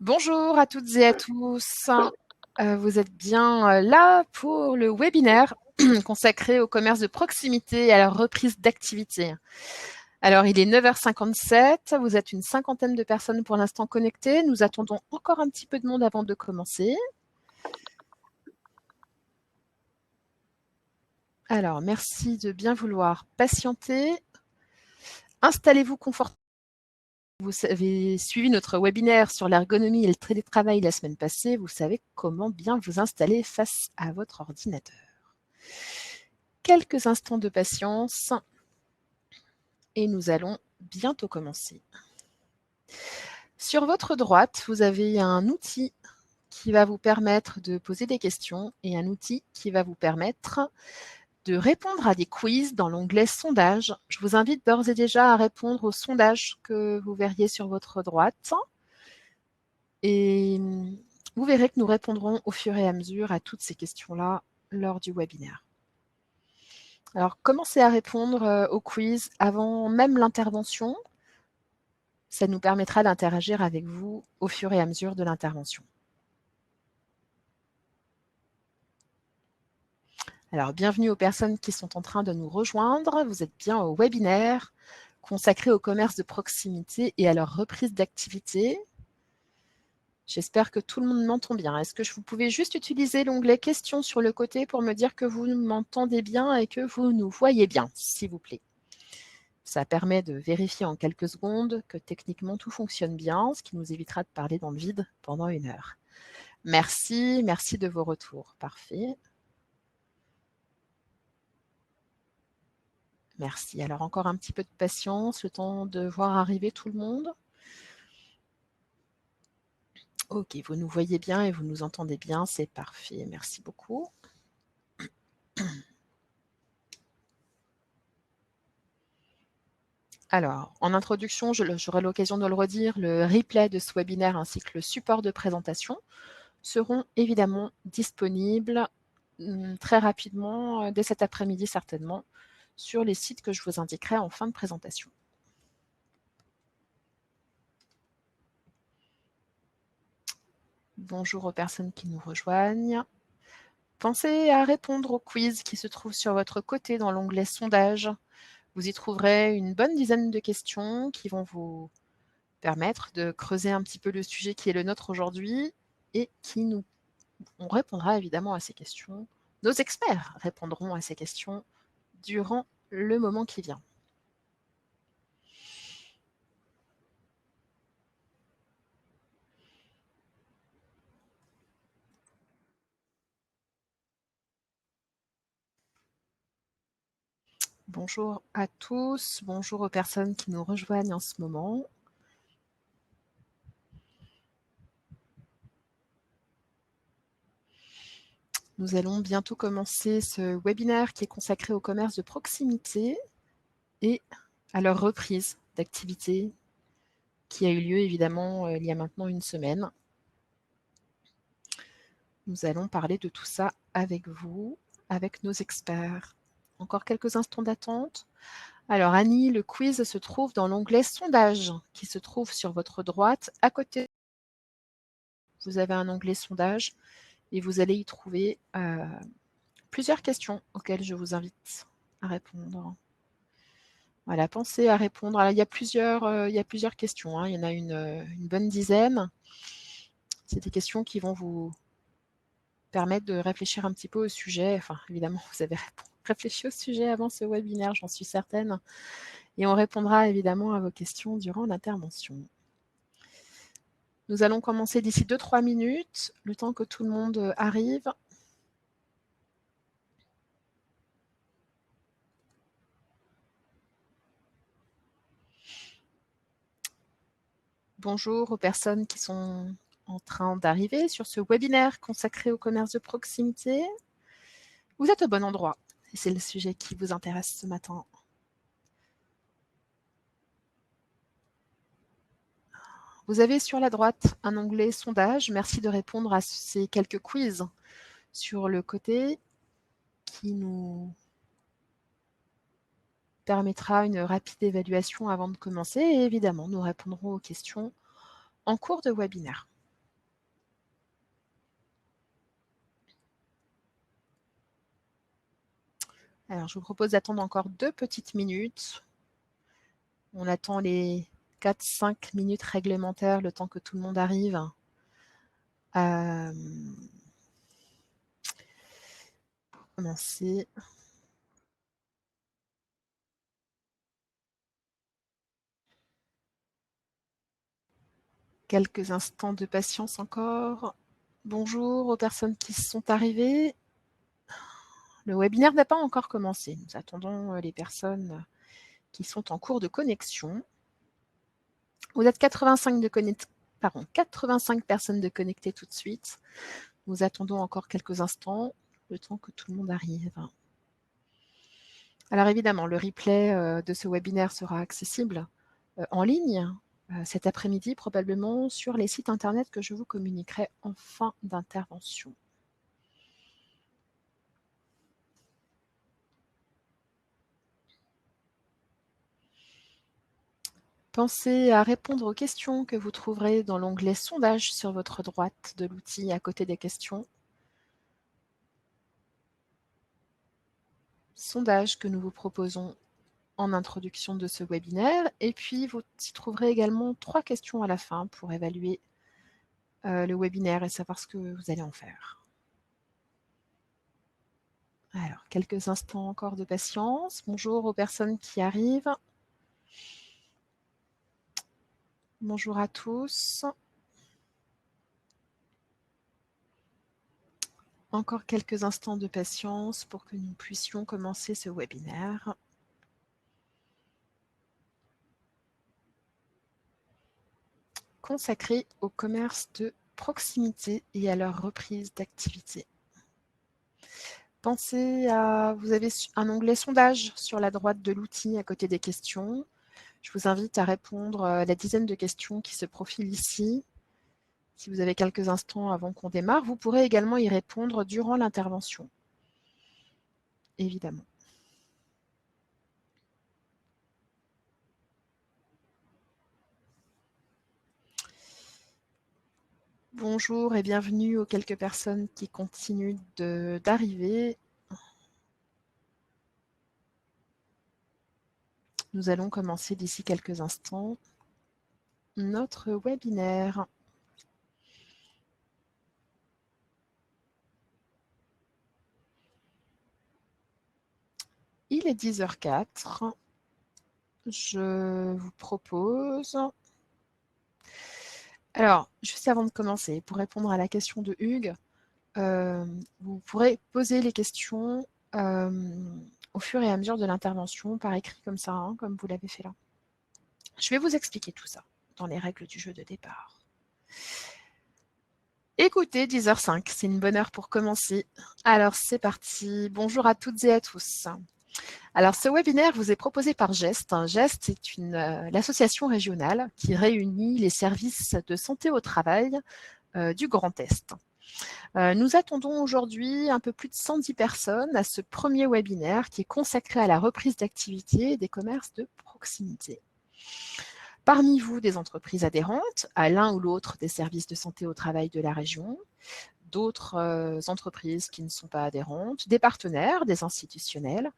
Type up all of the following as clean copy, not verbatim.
Bonjour à toutes et à tous. Vous êtes bien là pour le webinaire consacré au commerce de proximité et à la reprise d'activité. Alors, il est 9h57. Vous êtes une cinquantaine de personnes pour l'instant connectées. Nous attendons encore un petit peu de monde avant de commencer. Alors, merci de bien vouloir patienter. Installez-vous confortablement. Vous avez suivi notre webinaire sur l'ergonomie et le télétravail la semaine passée. Vous savez comment bien vous installer face à votre ordinateur. Quelques instants de patience et nous allons bientôt commencer. Sur votre droite, vous avez un outil qui va vous permettre de poser des questions et un outil qui va vous permettre de répondre à des quiz dans l'onglet sondage. Je vous invite d'ores et déjà à répondre au sondage que vous verriez sur votre droite. Et vous verrez que nous répondrons au fur et à mesure à toutes ces questions-là lors du webinaire. Alors, commencez à répondre au quiz avant même l'intervention. Ça nous permettra d'interagir avec vous au fur et à mesure de l'intervention. Alors, bienvenue aux personnes qui sont en train de nous rejoindre. Vous êtes bien au webinaire consacré au commerce de proximité et à leur reprise d'activité. J'espère que tout le monde m'entend bien. Est-ce que vous pouvez juste utiliser l'onglet questions sur le côté pour me dire que vous m'entendez bien et que vous nous voyez bien, s'il vous plaît. Ça permet de vérifier en quelques secondes que techniquement tout fonctionne bien, ce qui nous évitera de parler dans le vide pendant 1 heure. Merci de vos retours. Parfait. Merci. Alors encore un petit peu de patience, le temps de voir arriver tout le monde. Ok, vous nous voyez bien et vous nous entendez bien, c'est parfait. Merci beaucoup. Alors, en introduction, j'aurai l'occasion de le redire, le replay de ce webinaire ainsi que le support de présentation seront évidemment disponibles très rapidement, dès cet après-midi certainement, sur les sites que je vous indiquerai en fin de présentation. Bonjour aux personnes qui nous rejoignent. Pensez à répondre au quiz qui se trouve sur votre côté dans l'onglet sondage. Vous y trouverez une bonne dizaine de questions qui vont vous permettre de creuser un petit peu le sujet qui est le nôtre aujourd'hui et on répondra évidemment à ces questions. Nos experts répondront à ces questions durant le moment qui vient. Bonjour à tous, bonjour aux personnes qui nous rejoignent en ce moment. Nous allons bientôt commencer ce webinaire qui est consacré au commerce de proximité et à leur reprise d'activité qui a eu lieu évidemment il y a maintenant 1 semaine. Nous allons parler de tout ça avec vous, avec nos experts. Encore quelques instants d'attente. Alors Annie, le quiz se trouve dans l'onglet sondage qui se trouve sur votre droite à côté. Vous avez un onglet sondage et vous allez y trouver plusieurs questions auxquelles je vous invite à répondre. Voilà, pensez à répondre. Alors, il y a plusieurs questions, hein. Il y en a une bonne dizaine. C'est des questions qui vont vous permettre de réfléchir un petit peu au sujet. Enfin, évidemment, vous avez réfléchi au sujet avant ce webinaire, j'en suis certaine. Et on répondra évidemment à vos questions durant l'intervention. Nous allons commencer d'ici 2-3 minutes, le temps que tout le monde arrive. Bonjour aux personnes qui sont en train d'arriver sur ce webinaire consacré au commerce de proximité. Vous êtes au bon endroit et c'est le sujet qui vous intéresse ce matin. Vous avez sur la droite un onglet sondage. Merci de répondre à ces quelques quiz sur le côté qui nous permettra une rapide évaluation avant de commencer et évidemment nous répondrons aux questions en cours de webinaire. Alors, je vous propose d'attendre encore 2 petites minutes. On attend les 4-5 minutes réglementaires, le temps que tout le monde arrive. Pour commencer. Quelques instants de patience encore. Bonjour aux personnes qui sont arrivées. Le webinaire n'a pas encore commencé. Nous attendons les personnes qui sont en cours de connexion. Vous êtes 85 personnes de connectées tout de suite. Nous attendons encore quelques instants, le temps que tout le monde arrive. Alors évidemment, le replay de ce webinaire sera accessible en ligne cet après-midi, probablement sur les sites internet que je vous communiquerai en fin d'intervention. Pensez à répondre aux questions que vous trouverez dans l'onglet « Sondage » sur votre droite de l'outil à côté des questions. Sondage que nous vous proposons en introduction de ce webinaire. Et puis, vous y trouverez également 3 questions à la fin pour évaluer le webinaire et savoir ce que vous allez en faire. Alors, quelques instants encore de patience. Bonjour aux personnes qui arrivent. Bonjour à tous. Encore quelques instants de patience pour que nous puissions commencer ce webinaire. Consacré au commerce de proximité et à leur reprise d'activité. Pensez à, vous avez un onglet sondage sur la droite de l'outil à côté des questions. Je vous invite à répondre à la dizaine de questions qui se profilent ici. Si vous avez quelques instants avant qu'on démarre, vous pourrez également y répondre durant l'intervention, évidemment. Bonjour et bienvenue aux quelques personnes qui continuent d'arriver. Nous allons commencer d'ici quelques instants notre webinaire. Il est 10h04. Je vous propose... Alors, juste avant de commencer, pour répondre à la question de Hugues, vous pourrez poser les questions au fur et à mesure de l'intervention, par écrit comme ça, hein, comme vous l'avez fait là. Je vais vous expliquer tout ça dans les règles du jeu de départ. Écoutez, 10h05, c'est une bonne heure pour commencer. Alors, c'est parti. Bonjour à toutes et à tous. Alors, ce webinaire vous est proposé par GEST. GEST est l'association régionale qui réunit les services de santé au travail du Grand Est. Nous attendons aujourd'hui un peu plus de 110 personnes à ce premier webinaire qui est consacré à la reprise d'activité des commerces de proximité. Parmi vous, des entreprises adhérentes à l'un ou l'autre des services de santé au travail de la région, d'autres entreprises qui ne sont pas adhérentes, des partenaires, des institutionnels.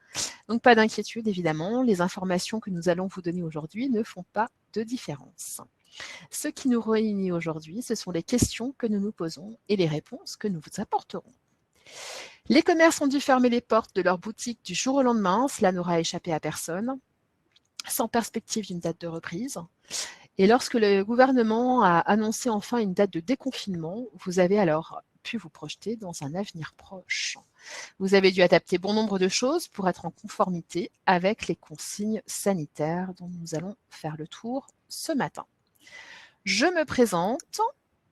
Donc pas d'inquiétude, évidemment, les informations que nous allons vous donner aujourd'hui ne font pas de différence. Ce qui nous réunit aujourd'hui, ce sont les questions que nous nous posons et les réponses que nous vous apporterons. Les commerces ont dû fermer les portes de leurs boutiques du jour au lendemain, cela n'aura échappé à personne, sans perspective d'une date de reprise. Et lorsque le gouvernement a annoncé enfin une date de déconfinement, vous avez alors pu vous projeter dans un avenir proche. Vous avez dû adapter bon nombre de choses pour être en conformité avec les consignes sanitaires dont nous allons faire le tour ce matin. Je me présente,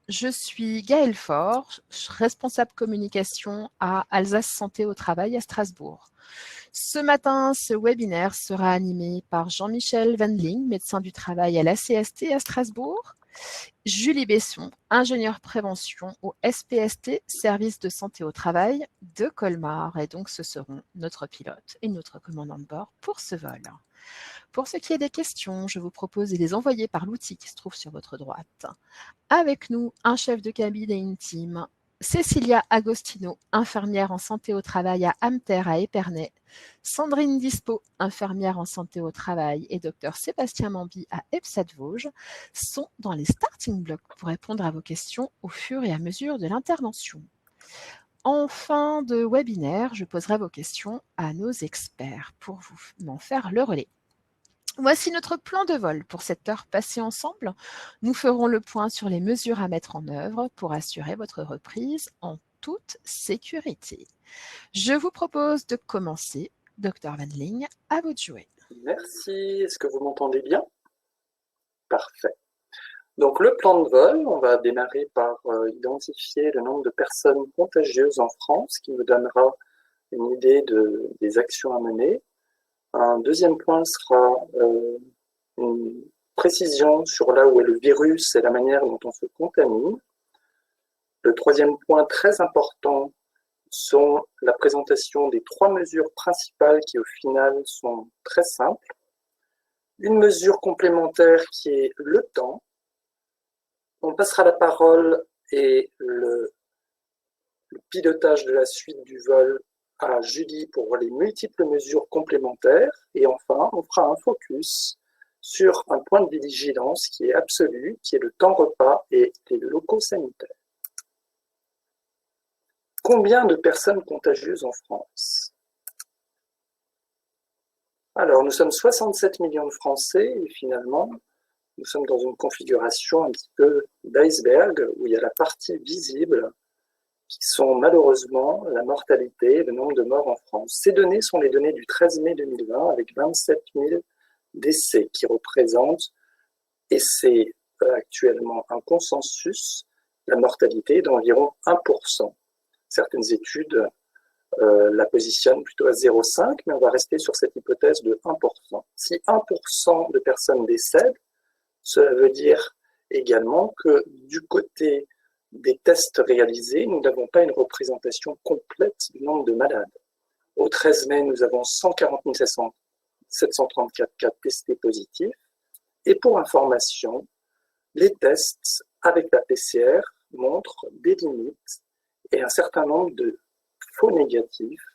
je suis Gaëlle Faure, responsable communication à Alsace Santé au Travail à Strasbourg. Ce matin, ce webinaire sera animé par Jean-Michel Wendling, médecin du travail à l'ACST à Strasbourg, Julie Besson, ingénieure prévention au SPST, service de santé au travail de Colmar. Et donc, ce seront notre pilote et notre commandant de bord pour ce vol. Pour ce qui est des questions, je vous propose de les envoyer par l'outil qui se trouve sur votre droite. Avec nous, un chef de cabine et une team. Cécilia Agostino, infirmière en santé au travail à Amter à Épernay, Sandrine Dispo, infirmière en santé au travail, et Dr Sébastien Mamby à EPSAT-Vosges sont dans les starting blocks pour répondre à vos questions au fur et à mesure de l'intervention. En fin de webinaire, je poserai vos questions à nos experts pour vous m'en faire le relais. Voici notre plan de vol pour cette heure passée ensemble. Nous ferons le point sur les mesures à mettre en œuvre pour assurer votre reprise en toute sécurité. Je vous propose de commencer. Dr Wendling, à vous de jouer. Merci. Est-ce que vous m'entendez bien? Parfait. Donc le plan de vol, on va démarrer par identifier le nombre de personnes contagieuses en France, qui me donnera une idée des actions à mener. Un deuxième point sera une précision sur là où est le virus et la manière dont on se contamine. Le troisième point très important sont la présentation des 3 mesures principales qui au final sont très simples. Une mesure complémentaire qui est le temps. On passera la parole et le pilotage de la suite du vol à Julie pour les multiples mesures complémentaires. Et enfin, on fera un focus sur un point de vigilance qui est absolu, qui est le temps repas et les locaux sanitaires. Combien de personnes contagieuses en France? Alors, nous sommes 67 millions de Français et finalement, nous sommes dans une configuration un petit peu d'iceberg où il y a la partie visible qui sont malheureusement la mortalité et le nombre de morts en France. Ces données sont les données du 13 mai 2020 avec 27 000 décès qui représentent, et c'est actuellement un consensus, la mortalité d'environ 1%. Certaines études la positionnent plutôt à 0,5, mais on va rester sur cette hypothèse de 1%. Si 1% de personnes décèdent, cela veut dire également que du côté des tests réalisés, nous n'avons pas une représentation complète du nombre de malades. Au 13 mai, nous avons 140 734 cas testés positifs. Et pour information, les tests avec la PCR montrent des limites et un certain nombre de faux négatifs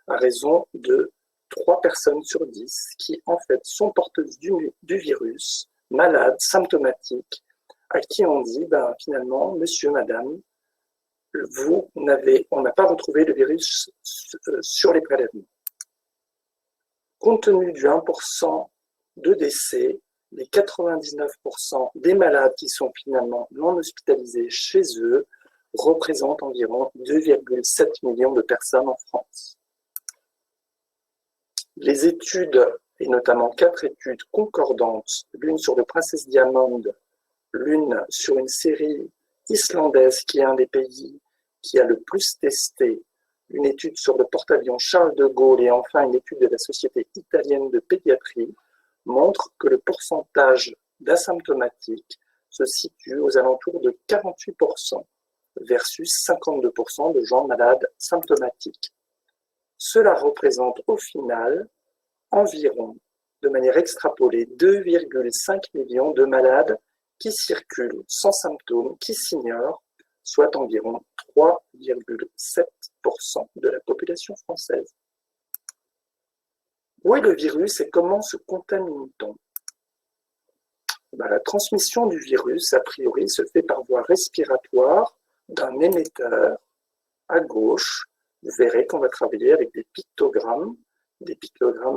à raison de 3 personnes sur 10 qui en fait sont porteuses du virus, malades, symptomatiques, à qui on dit finalement, monsieur, madame, on n'a pas retrouvé le virus sur les prélèvements. Compte tenu du 1% de décès, les 99% des malades qui sont finalement non hospitalisés chez eux représentent environ 2,7 millions de personnes en France. Les études, et notamment 4 études concordantes, l'une sur le Princess Diamond, l'une sur une série islandaise qui est un des pays qui a le plus testé, une étude sur le porte-avions Charles de Gaulle et enfin une étude de la Société italienne de pédiatrie montrent que le pourcentage d'asymptomatiques se situe aux alentours de 48% versus 52% de gens malades symptomatiques. Cela représente au final environ, de manière extrapolée, 2,5 millions de malades qui circulent sans symptômes, qui s'ignorent, soit environ 3,7% de la population française. Où est le virus et comment se contamine-t-on? La transmission du virus, a priori, se fait par voie respiratoire d'un émetteur à gauche. Vous verrez qu'on va travailler avec des pictogrammes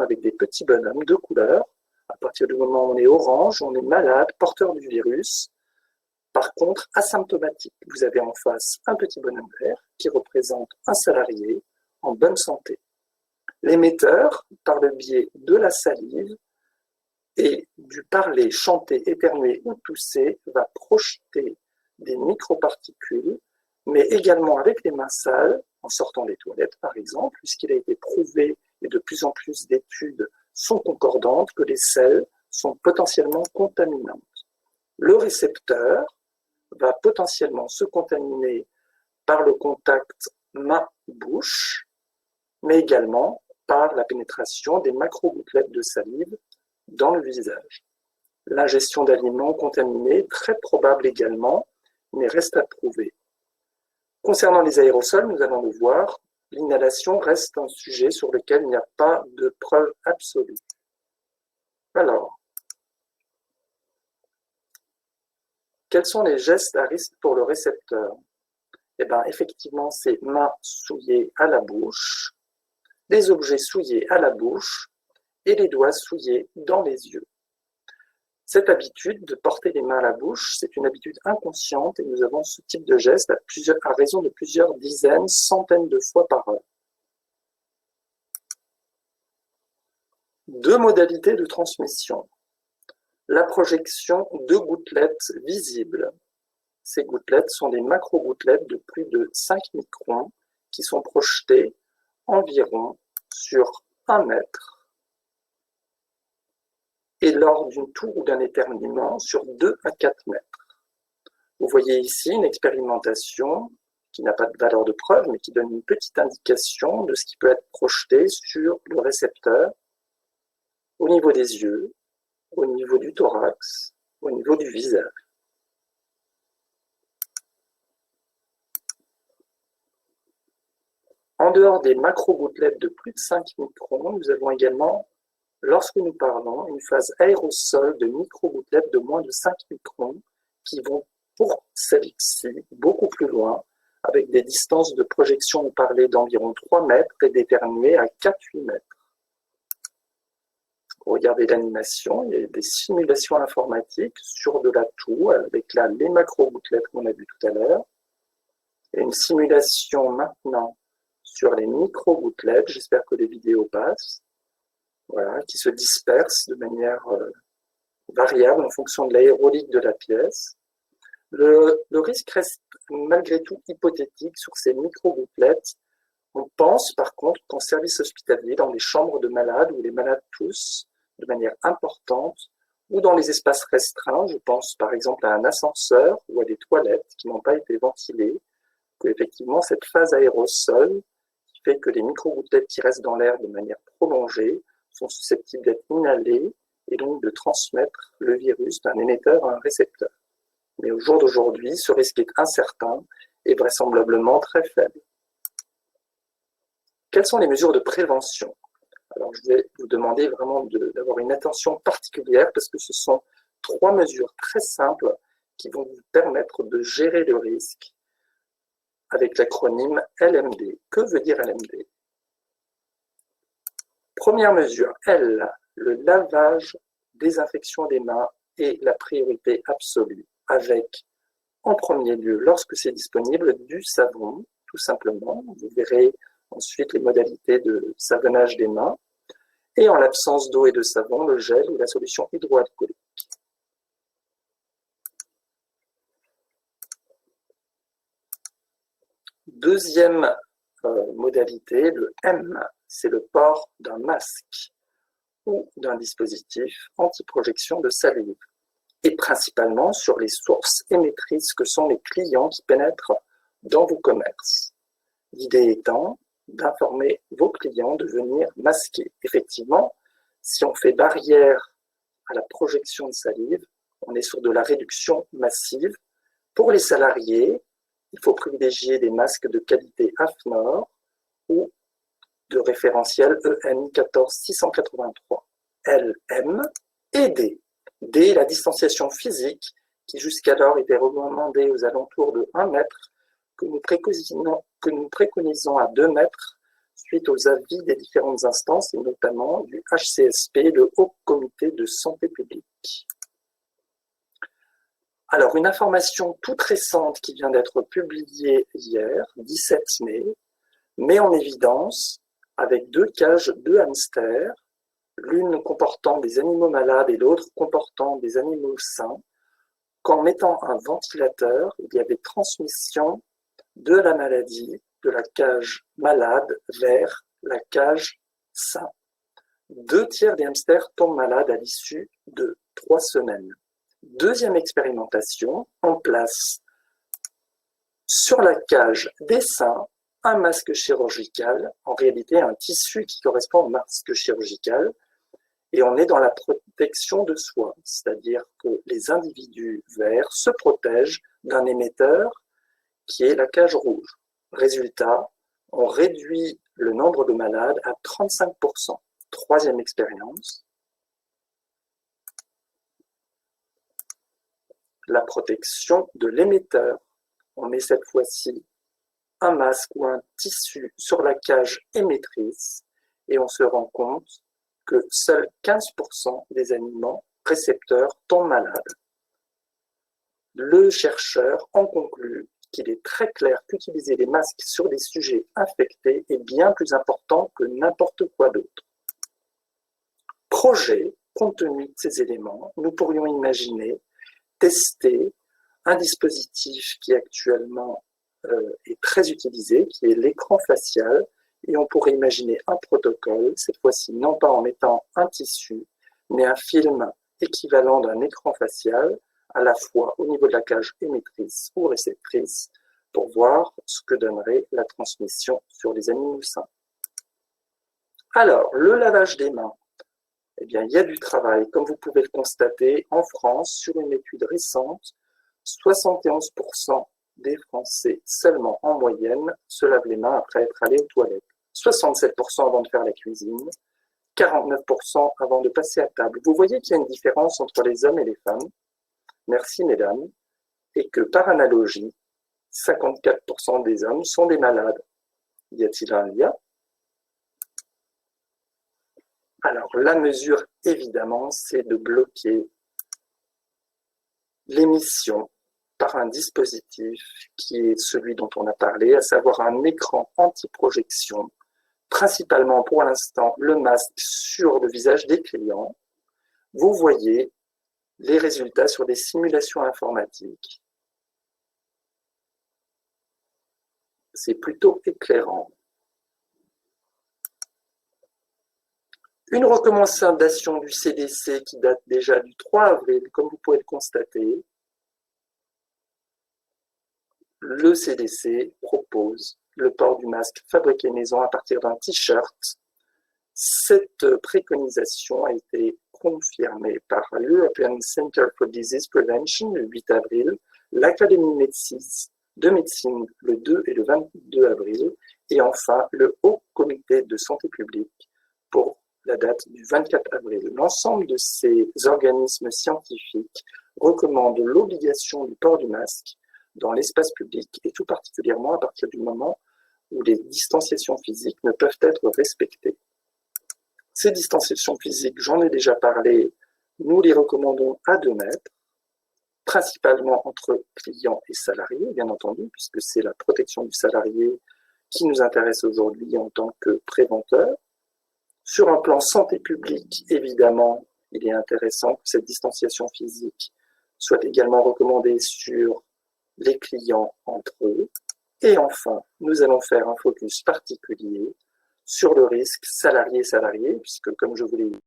avec des petits bonhommes de couleur. À partir du moment où on est orange, on est malade, porteur du virus. Par contre, asymptomatique. Vous avez en face un petit bonhomme vert qui représente un salarié en bonne santé. L'émetteur, par le biais de la salive et du parler, chanter, éternuer ou tousser, va projeter des microparticules, mais également avec les mains sales, en sortant des toilettes par exemple, puisqu'il a été prouvé, et de plus en plus d'études sont concordantes, que les selles sont potentiellement contaminantes. Le récepteur va potentiellement se contaminer par le contact main-bouche, mais également par la pénétration des macro-gouttelettes de salive dans le visage. L'ingestion d'aliments contaminés, très probable également, mais reste à prouver. Concernant les aérosols, nous allons le voir, l'inhalation reste un sujet sur lequel il n'y a pas de preuve absolue. Alors, quels sont les gestes à risque pour le récepteur? Eh bien, effectivement, c'est mains souillées à la bouche, des objets souillés à la bouche et les doigts souillés dans les yeux. Cette habitude de porter les mains à la bouche, c'est une habitude inconsciente et nous avons ce type de geste à raison de plusieurs dizaines, centaines de fois par heure. Deux modalités de transmission. La projection de gouttelettes visibles. Ces gouttelettes sont des macro-gouttelettes de plus de 5 microns qui sont projetées environ sur 1 mètre et lors d'une toux ou d'un éternuement sur 2 à 4 mètres. Vous voyez ici une expérimentation qui n'a pas de valeur de preuve, mais qui donne une petite indication de ce qui peut être projeté sur le récepteur au niveau des yeux, au niveau du thorax, au niveau du visage. En dehors des macro-gouttelettes de plus de 5 microns, nous avons également, lorsque nous parlons, une phase aérosol de micro-gouttelettes de moins de 5 microns qui vont, pour celles-ci, beaucoup plus loin, avec des distances de projection, on parlait d'environ 3 mètres et d'éternuer à 4-8 mètres. Regardez l'animation, il y a des simulations informatiques sur de la toux, avec là les macro-gouttelettes qu'on a vues tout à l'heure, et une simulation maintenant sur les micro-gouttelettes, j'espère que les vidéos passent, voilà, qui se dispersent de manière variable en fonction de l'aérolique de la pièce. Le risque reste malgré tout hypothétique sur ces micro-gouttelettes. On pense par contre qu'en service hospitalier, dans les chambres de malades où les malades toussent de manière importante, ou dans les espaces restreints, je pense par exemple à un ascenseur ou à des toilettes qui n'ont pas été ventilées, que effectivement cette phase aérosol qui fait que les micro-gouttelettes qui restent dans l'air de manière prolongée sont susceptibles d'être inhalées et donc de transmettre le virus d'un émetteur à un récepteur. Mais au jour d'aujourd'hui, ce risque est incertain et vraisemblablement très faible. Quelles sont les mesures de prévention? Alors, je vais vous demander vraiment d'avoir une attention particulière parce que ce sont 3 mesures très simples qui vont vous permettre de gérer le risque avec l'acronyme LMD. Que veut dire LMD? Première mesure, L, le lavage, désinfection des mains est la priorité absolue avec, en premier lieu, lorsque c'est disponible, du savon, tout simplement. Vous verrez ensuite les modalités de savonnage des mains. Et en l'absence d'eau et de savon, le gel ou la solution hydroalcoolique. Deuxième modalité, le M, c'est le port d'un masque ou d'un dispositif anti-projection de salive, et principalement sur les sources émettrices que sont les clients qui pénètrent dans vos commerces. L'idée étant d'informer vos clients de venir masquer. Effectivement, si on fait barrière à la projection de salive, on est sur de la réduction massive. Pour les salariés, il faut privilégier des masques de qualité AFNOR ou de référentiel EN 14683. LM et D. D, la distanciation physique, qui jusqu'alors était recommandée aux alentours de 1 mètre, que nous préconisons à 2 mètres suite aux avis des différentes instances et notamment du HCSP, le Haut Comité de Santé Publique. Alors, une information toute récente qui vient d'être publiée hier, 17 mai, met en évidence, avec 2 cages de hamsters, l'une comportant des animaux malades et l'autre comportant des animaux sains, qu'en mettant un ventilateur, il y avait transmission de la maladie, de la cage malade vers la cage sain. 2 tiers des hamsters tombent malades à l'issue de 3 semaines. Deuxième expérimentation, on place sur la cage des sains un masque chirurgical, en réalité un tissu qui correspond au masque chirurgical, et on est dans la protection de soi, c'est-à-dire que les individus verts se protègent d'un émetteur qui est la cage rouge. Résultat, on réduit le nombre de malades à 35%. Troisième expérience, la protection de l'émetteur. On met cette fois-ci un masque ou un tissu sur la cage émettrice et on se rend compte que seuls 15% des aliments récepteurs tombent malades. Le chercheur en conclut qu'il est très clair qu'utiliser les masques sur des sujets infectés est bien plus important que n'importe quoi d'autre. Projet, compte tenu de ces éléments, nous pourrions imaginer tester un dispositif qui actuellement est très utilisé, qui est l'écran facial, et on pourrait imaginer un protocole, cette fois-ci non pas en mettant un tissu, mais un film équivalent d'un écran facial, à la fois au niveau de la cage émettrice ou réceptrice, pour voir ce que donnerait la transmission sur les animaux sains. Alors, le lavage des mains, eh bien, il y a du travail, comme vous pouvez le constater, en France, sur une étude récente, 71% des Français, seulement en moyenne, se lavent les mains après être allés aux toilettes. 67% avant de faire la cuisine, 49% avant de passer à table. Vous voyez qu'il y a une différence entre les hommes et les femmes. Merci mesdames. Et que par analogie, 54% des hommes sont des malades. Y a-t-il un lien? Alors, la mesure, évidemment, c'est de bloquer l'émission par un dispositif qui est celui dont on a parlé, à savoir un écran anti-projection, principalement pour l'instant le masque sur le visage des clients. Vous voyez les résultats sur des simulations informatiques. C'est plutôt éclairant. Une recommandation du CDC qui date déjà du 3 avril, comme vous pouvez le constater. Le CDC propose le port du masque fabriqué maison à partir d'un t-shirt. Cette préconisation a été confirmée par l'European Center for Disease Prevention le 8 avril, l'Académie de médecine le 2 et le 22 avril, et enfin le Haut Comité de santé publique pour la date du 24 avril. L'ensemble de ces organismes scientifiques recommandent l'obligation du port du masque dans l'espace public et tout particulièrement à partir du moment où les distanciations physiques ne peuvent être respectées. Ces distanciations physiques, j'en ai déjà parlé, nous les recommandons à 2 mètres, principalement entre clients et salariés, bien entendu, puisque c'est la protection du salarié qui nous intéresse aujourd'hui en tant que préventeur. Sur un plan santé publique, évidemment, il est intéressant que cette distanciation physique soit également recommandée sur les clients entre eux. Et enfin, nous allons faire un focus particulier sur le risque salarié-salarié, puisque comme je vous l'ai dit,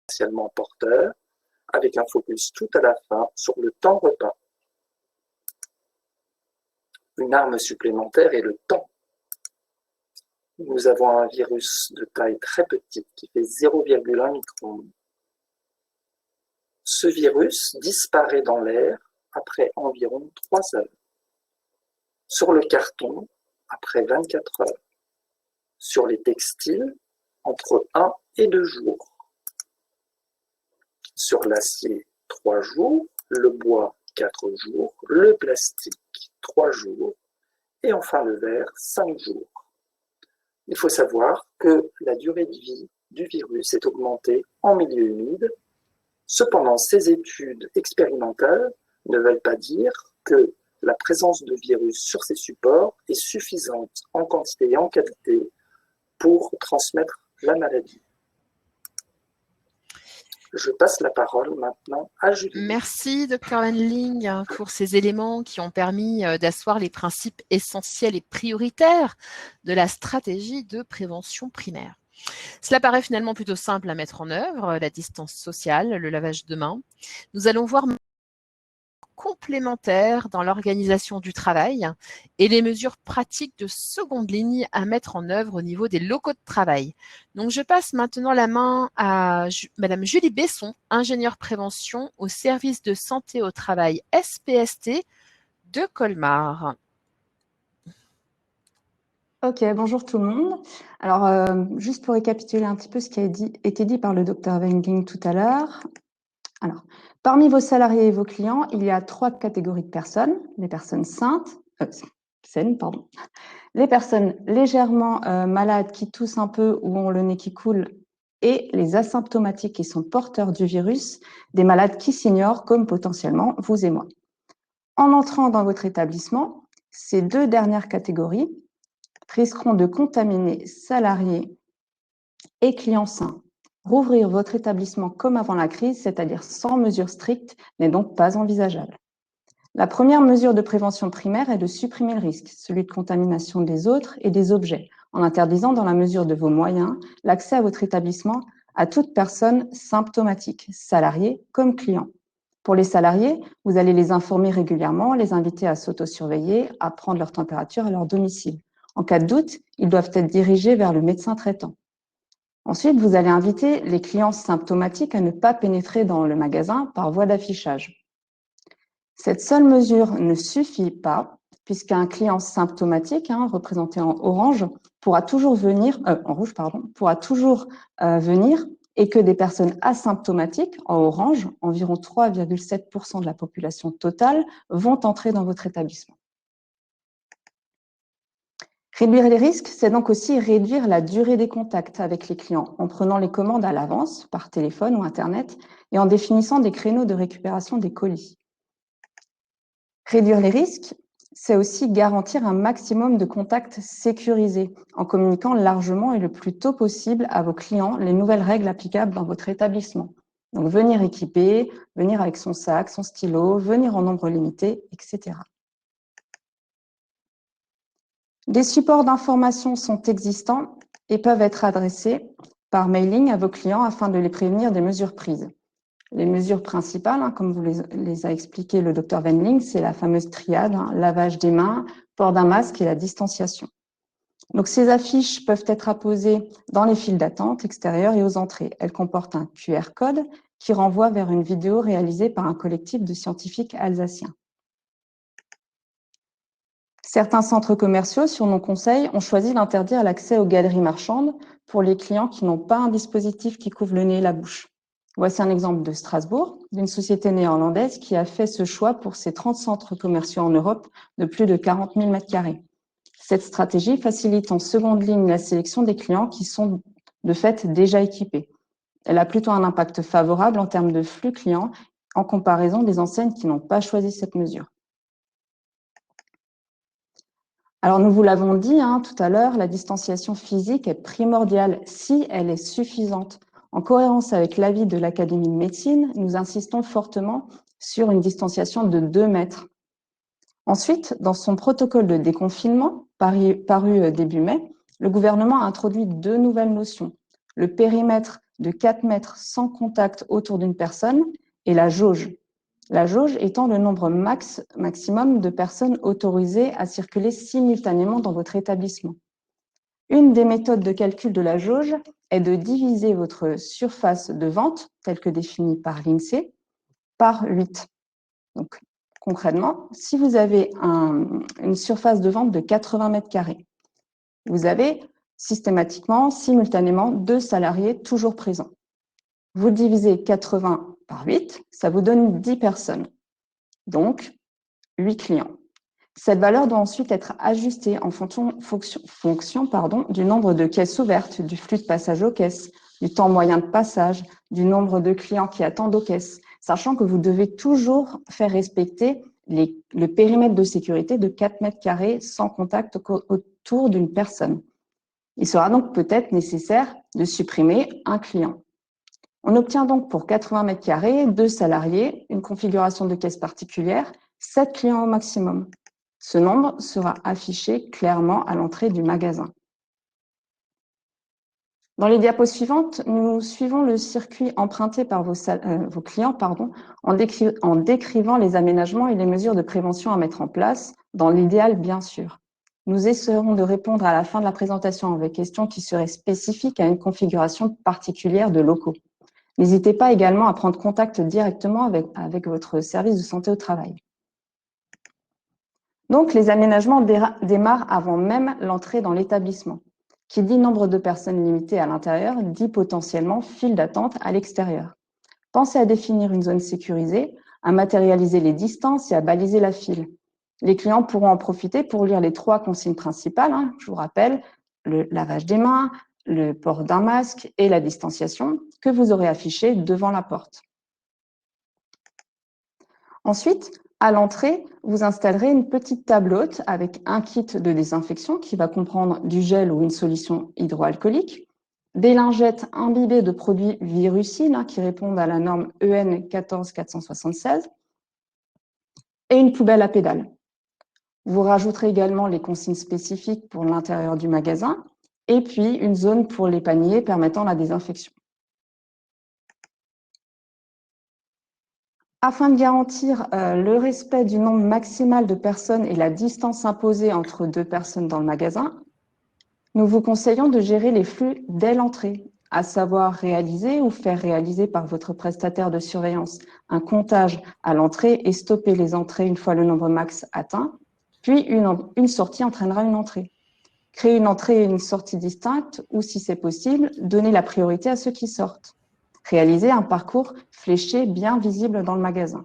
essentiellement porteur, avec un focus tout à la fin sur le temps repas. Une arme supplémentaire est le temps. Nous avons un virus de taille très petite qui fait 0,1 micron. Ce virus disparaît dans l'air après environ 3 heures. Sur le carton, après 24 heures. Sur les textiles, entre 1 et 2 jours. Sur l'acier, 3 jours. Le bois, 4 jours. Le plastique, 3 jours. Et enfin le verre, 5 jours. Il faut savoir que la durée de vie du virus est augmentée en milieu humide. Cependant, ces études expérimentales ne veulent pas dire que la présence de virus sur ces supports est suffisante en quantité et en qualité pour transmettre la maladie. Je passe la parole maintenant à Julie. Merci, Dr. Henling, pour ces éléments qui ont permis d'asseoir les principes essentiels et prioritaires de la stratégie de prévention primaire. Cela paraît finalement plutôt simple à mettre en œuvre, la distance sociale, le lavage de mains. Nous allons voir complémentaires dans l'organisation du travail et les mesures pratiques de seconde ligne à mettre en œuvre au niveau des locaux de travail. Donc, je passe maintenant la main à Madame Julie Besson, ingénieure prévention au service de santé au travail SPST de Colmar. Ok, bonjour tout le monde. Alors, juste pour récapituler un petit peu ce qui a été dit par le docteur Wengling tout à l'heure. Alors, parmi vos salariés et vos clients, il y a 3 catégories de personnes. Les personnes saines, pardon. Les personnes légèrement malades qui toussent un peu ou ont le nez qui coule et les asymptomatiques qui sont porteurs du virus, des malades qui s'ignorent comme potentiellement vous et moi. En entrant dans votre établissement, ces 2 dernières catégories risqueront de contaminer salariés et clients sains. Rouvrir votre établissement comme avant la crise, c'est-à-dire sans mesures strictes, n'est donc pas envisageable. La première mesure de prévention primaire est de supprimer le risque, celui de contamination des autres et des objets, en interdisant dans la mesure de vos moyens l'accès à votre établissement à toute personne symptomatique, salarié comme client. Pour les salariés, vous allez les informer régulièrement, les inviter à s'autosurveiller, à prendre leur température à leur domicile. En cas de doute, ils doivent être dirigés vers le médecin traitant. Ensuite, vous allez inviter les clients symptomatiques à ne pas pénétrer dans le magasin par voie d'affichage. Cette seule mesure ne suffit pas, puisqu'un client symptomatique, représenté en orange, pourra toujours venir, en rouge, pardon, pourra toujours venir, et que des personnes asymptomatiques, en orange, environ 3,7% de la population totale, vont entrer dans votre établissement. Réduire les risques, c'est donc aussi réduire la durée des contacts avec les clients en prenant les commandes à l'avance, par téléphone ou Internet, et en définissant des créneaux de récupération des colis. Réduire les risques, c'est aussi garantir un maximum de contacts sécurisés en communiquant largement et le plus tôt possible à vos clients les nouvelles règles applicables dans votre établissement. Donc, venir équipé, venir avec son sac, son stylo, venir en nombre limité, etc. Des supports d'information sont existants et peuvent être adressés par mailing à vos clients afin de les prévenir des mesures prises. Les mesures principales, comme vous les a expliquées le Dr Wendling, c'est la fameuse triade, lavage des mains, port d'un masque et la distanciation. Donc, ces affiches peuvent être apposées dans les files d'attente extérieures et aux entrées. Elles comportent un QR code qui renvoie vers une vidéo réalisée par un collectif de scientifiques alsaciens. Certains centres commerciaux, sur nos conseils, ont choisi d'interdire l'accès aux galeries marchandes pour les clients qui n'ont pas un dispositif qui couvre le nez et la bouche. Voici un exemple de Strasbourg, d'une société néerlandaise qui a fait ce choix pour ses 30 centres commerciaux en Europe de plus de 40 000 m². Cette stratégie facilite en seconde ligne la sélection des clients qui sont de fait déjà équipés. Elle a plutôt un impact favorable en termes de flux clients en comparaison des enseignes qui n'ont pas choisi cette mesure. Alors, nous vous l'avons dit tout à l'heure, la distanciation physique est primordiale si elle est suffisante. En cohérence avec l'avis de l'Académie de médecine, nous insistons fortement sur une distanciation de 2 mètres. Ensuite, dans son protocole de déconfinement, paru début mai, le gouvernement a introduit 2 nouvelles notions. Le périmètre de 4 mètres sans contact autour d'une personne et la jauge. La jauge étant le nombre maximum de personnes autorisées à circuler simultanément dans votre établissement. Une des méthodes de calcul de la jauge est de diviser votre surface de vente, telle que définie par l'INSEE, par 8. Donc, concrètement, si vous avez une surface de vente de 80 m², vous avez systématiquement, simultanément, 2 salariés toujours présents. Vous divisez 80 par 8, ça vous donne 10 personnes. Donc, 8 clients. Cette valeur doit ensuite être ajustée en fonction du nombre de caisses ouvertes, du flux de passage aux caisses, du temps moyen de passage, du nombre de clients qui attendent aux caisses, sachant que vous devez toujours faire respecter le périmètre de sécurité de 4 m² sans contact autour d'une personne. Il sera donc peut-être nécessaire de supprimer un client. On obtient donc pour 80 m², 2 salariés, une configuration de caisse particulière, 7 clients au maximum. Ce nombre sera affiché clairement à l'entrée du magasin. Dans les diapos suivantes, nous suivons le circuit emprunté par vos clients en décrivant les aménagements et les mesures de prévention à mettre en place, dans l'idéal bien sûr. Nous essaierons de répondre à la fin de la présentation avec questions qui seraient spécifiques à une configuration particulière de locaux. N'hésitez pas également à prendre contact directement avec votre service de santé au travail. Donc, les aménagements démarrent avant même l'entrée dans l'établissement. Qui dit nombre de personnes limitées à l'intérieur, dit potentiellement file d'attente à l'extérieur. Pensez à définir une zone sécurisée, à matérialiser les distances et à baliser la file. Les clients pourront en profiter pour lire les 3 consignes principales, je vous rappelle, le lavage des mains, le port d'un masque et la distanciation que vous aurez affichées devant la porte. Ensuite, à l'entrée, vous installerez une petite table haute avec un kit de désinfection qui va comprendre du gel ou une solution hydroalcoolique, des lingettes imbibées de produits virucides qui répondent à la norme EN 14476 et une poubelle à pédales. Vous rajouterez également les consignes spécifiques pour l'intérieur du magasin et puis une zone pour les paniers permettant la désinfection. Afin de garantir le respect du nombre maximal de personnes et la distance imposée entre 2 personnes dans le magasin, nous vous conseillons de gérer les flux dès l'entrée, à savoir réaliser ou faire réaliser par votre prestataire de surveillance un comptage à l'entrée et stopper les entrées une fois le nombre max atteint, puis une sortie entraînera une entrée. Créer une entrée et une sortie distinctes ou, si c'est possible, donner la priorité à ceux qui sortent. Réaliser un parcours fléché bien visible dans le magasin.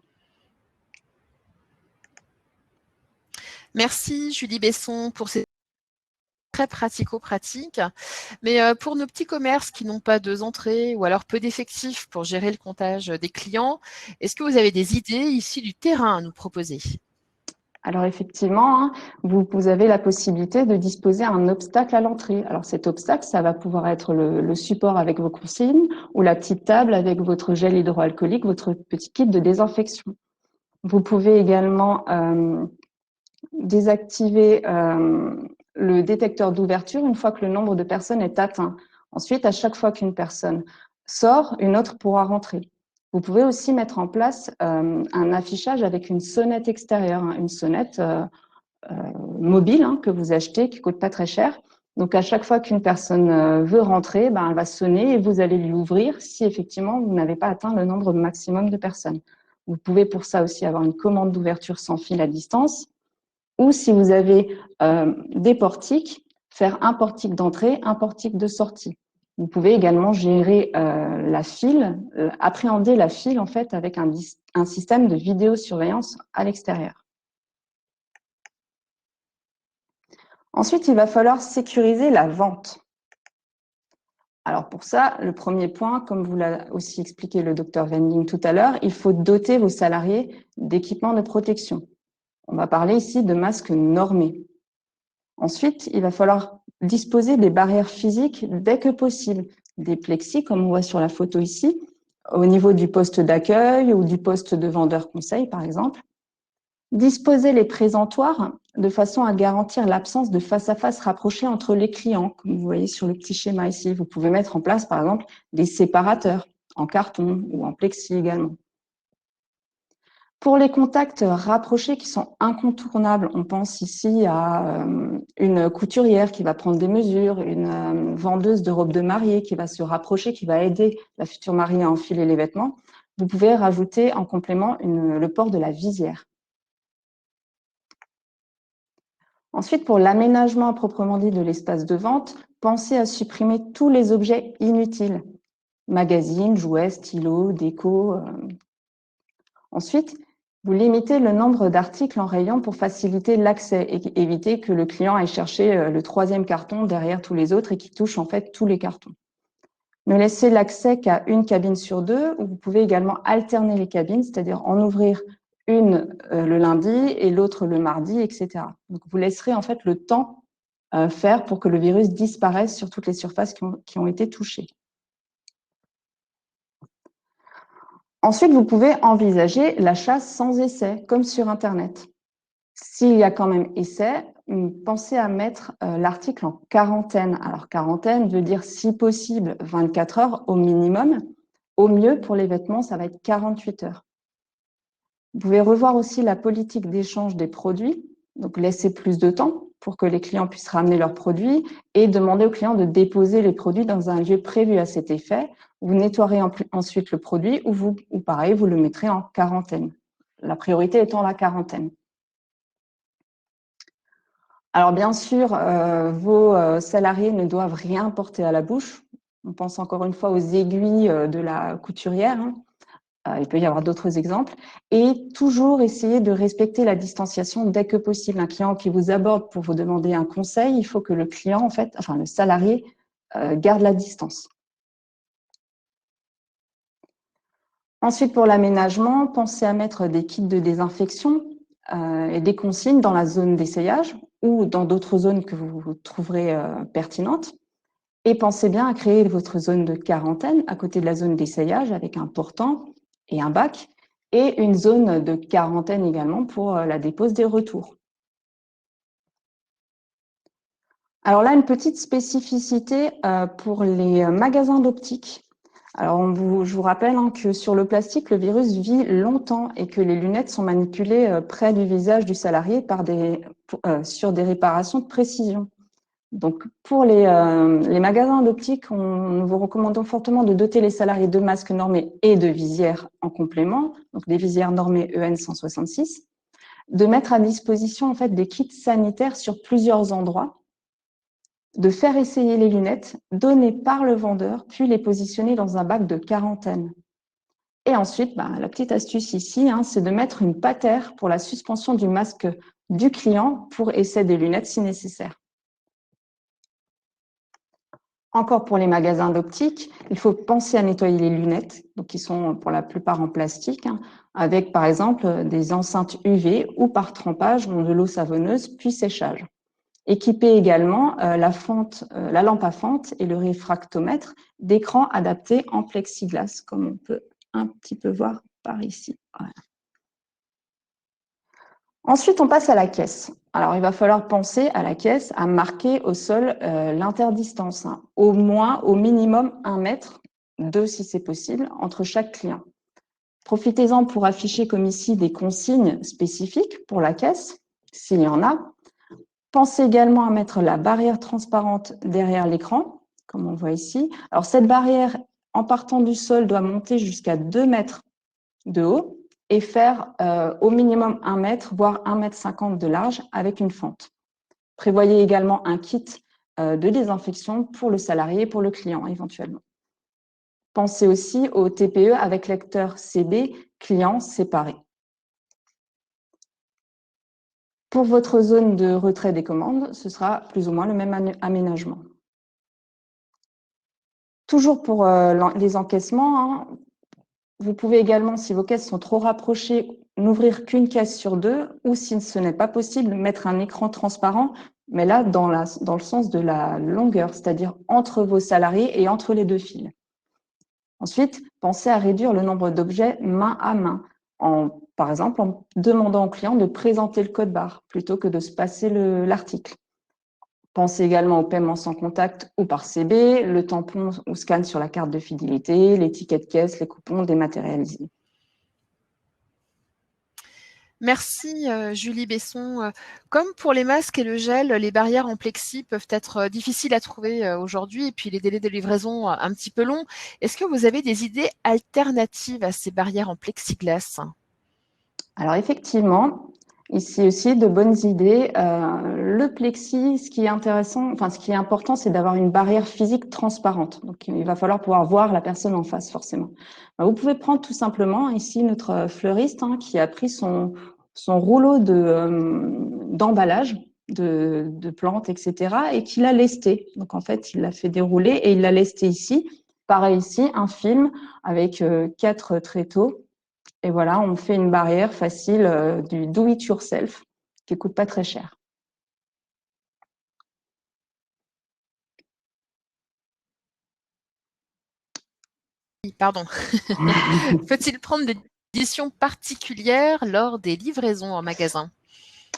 Merci Julie Besson pour ces très pratico-pratiques. Mais pour nos petits commerces qui n'ont pas 2 entrées ou alors peu d'effectifs pour gérer le comptage des clients, est-ce que vous avez des idées issues du terrain à nous proposer? Alors effectivement, vous avez la possibilité de disposer d'un obstacle à l'entrée. Alors cet obstacle, ça va pouvoir être le support avec vos consignes ou la petite table avec votre gel hydroalcoolique, votre petit kit de désinfection. Vous pouvez également désactiver le détecteur d'ouverture une fois que le nombre de personnes est atteint. Ensuite, à chaque fois qu'une personne sort, une autre pourra rentrer. Vous pouvez aussi mettre en place un affichage avec une sonnette extérieure, une sonnette mobile que vous achetez, qui coûte pas très cher. Donc, à chaque fois qu'une personne veut rentrer, elle va sonner et vous allez lui ouvrir si effectivement vous n'avez pas atteint le nombre maximum de personnes. Vous pouvez pour ça aussi avoir une commande d'ouverture sans fil à distance, ou si vous avez des portiques, faire un portique d'entrée, un portique de sortie. Vous pouvez également gérer la file, appréhender la file en fait avec un système de vidéosurveillance à l'extérieur. Ensuite, il va falloir sécuriser la vente. Alors pour ça, le premier point, comme vous l'a aussi expliqué le docteur Wendling tout à l'heure, il faut doter vos salariés d'équipements de protection. On va parler ici de masques normés. Ensuite, il va falloir disposer des barrières physiques dès que possible, des plexis, comme on voit sur la photo ici, au niveau du poste d'accueil ou du poste de vendeur conseil, par exemple. Disposer les présentoirs de façon à garantir l'absence de face-à-face rapproché entre les clients, comme vous voyez sur le petit schéma ici. Vous pouvez mettre en place, par exemple, des séparateurs en carton ou en plexi également. Pour les contacts rapprochés qui sont incontournables, on pense ici à une couturière qui va prendre des mesures, une vendeuse de robes de mariée qui va se rapprocher, qui va aider la future mariée à enfiler les vêtements. Vous pouvez rajouter en complément le port de la visière. Ensuite, pour l'aménagement à proprement dit de l'espace de vente, pensez à supprimer tous les objets inutiles. Magazines, jouets, stylos, déco. Ensuite, vous limitez le nombre d'articles en rayon pour faciliter l'accès et éviter que le client aille chercher le 3e carton derrière tous les autres et qui touche en fait tous les cartons. Ne laissez l'accès qu'à une cabine sur 2, ou vous pouvez également alterner les cabines, c'est-à-dire en ouvrir une le lundi et l'autre le mardi, etc. Donc, vous laisserez en fait le temps faire pour que le virus disparaisse sur toutes les surfaces qui ont été touchées. Ensuite, vous pouvez envisager l'achat sans essai, comme sur Internet. S'il y a quand même essai, pensez à mettre l'article en quarantaine. Alors, quarantaine veut dire, si possible, 24 heures au minimum. Au mieux, pour les vêtements, ça va être 48 heures. Vous pouvez revoir aussi la politique d'échange des produits, donc laisser plus de temps pour que les clients puissent ramener leurs produits et demander aux clients de déposer les produits dans un lieu prévu à cet effet. Vous nettoierez ensuite le produit ou pareil, vous le mettrez en quarantaine. La priorité étant la quarantaine. Alors bien sûr, vos salariés ne doivent rien porter à la bouche. On pense encore une fois aux aiguilles de la couturière, hein. Il peut y avoir d'autres exemples. Et toujours essayer de respecter la distanciation dès que possible. Un client qui vous aborde pour vous demander un conseil, il faut que le client, en fait, enfin le salarié, garde la distance. Ensuite, pour l'aménagement, pensez à mettre des kits de désinfection et des consignes dans la zone d'essayage ou dans d'autres zones que vous trouverez pertinentes. Et pensez bien à créer votre zone de quarantaine à côté de la zone d'essayage avec un portant et un bac et une zone de quarantaine également pour la dépose des retours. Alors là, une petite spécificité pour les magasins d'optique. Alors, je vous rappelle que sur le plastique, le virus vit longtemps et que les lunettes sont manipulées près du visage du salarié sur des réparations de précision. Donc, pour les magasins d'optique, nous vous recommandons fortement de doter les salariés de masques normés et de visières en complément, donc des visières normées EN 166, de mettre à disposition en fait des kits sanitaires sur plusieurs endroits, de faire essayer les lunettes données par le vendeur, puis les positionner dans un bac de quarantaine. Et ensuite, la petite astuce ici, c'est de mettre une patère pour la suspension du masque du client pour essai des lunettes si nécessaire. Encore pour les magasins d'optique, il faut penser à nettoyer les lunettes, donc qui sont pour la plupart en plastique, avec par exemple des enceintes UV ou par trempage dans de l'eau savonneuse puis séchage. Équiper également la lampe à fente et le réfractomètre d'écrans adaptés en plexiglas, comme on peut un petit peu voir par ici. Voilà. Ensuite, on passe à la caisse. Alors, il va falloir penser à la caisse à marquer au sol l'interdistance, au minimum 1 mètre, 2 si c'est possible, entre chaque client. Profitez-en pour afficher comme ici des consignes spécifiques pour la caisse, s'il y en a. Pensez également à mettre la barrière transparente derrière l'écran, comme on voit ici. Alors, cette barrière, en partant du sol, doit monter jusqu'à 2 mètres de haut et faire au minimum 1 mètre, voire 1,50 m de large avec une fente. Prévoyez également un kit de désinfection pour le salarié et pour le client éventuellement. Pensez aussi au TPE avec lecteur CB, client séparé. Pour votre zone de retrait des commandes, ce sera plus ou moins le même aménagement. Toujours pour les encaissements, vous pouvez également, si vos caisses sont trop rapprochées, n'ouvrir qu'une caisse sur 2 ou, si ce n'est pas possible, mettre un écran transparent, mais là, dans le sens de la longueur, c'est-à-dire entre vos salariés et entre les 2 fils. Ensuite, pensez à réduire le nombre d'objets main à main, par exemple en demandant au client de présenter le code barre plutôt que de se passer l'article. Pensez également au paiement sans contact ou par CB, le tampon ou scan sur la carte de fidélité, les tickets de caisse, les coupons dématérialisés. Merci Julie Besson. Comme pour les masques et le gel, les barrières en plexi peuvent être difficiles à trouver aujourd'hui et puis les délais de livraison un petit peu longs. Est-ce que vous avez des idées alternatives à ces barrières en plexiglas? Alors effectivement, ici aussi de bonnes idées. Le plexi, ce qui est intéressant, enfin ce qui est important, c'est d'avoir une barrière physique transparente. Donc il va falloir pouvoir voir la personne en face forcément. Vous pouvez prendre tout simplement ici notre fleuriste qui a pris son rouleau d'emballage de plantes, etc. et qui l'a lesté. Donc en fait, il l'a fait dérouler et il l'a lesté ici. Pareil ici, un film avec 4 tréteaux. Et voilà, on fait une barrière facile du do it yourself qui ne coûte pas très cher. Pardon. Faut-il prendre des éditions particulières lors des livraisons en magasin?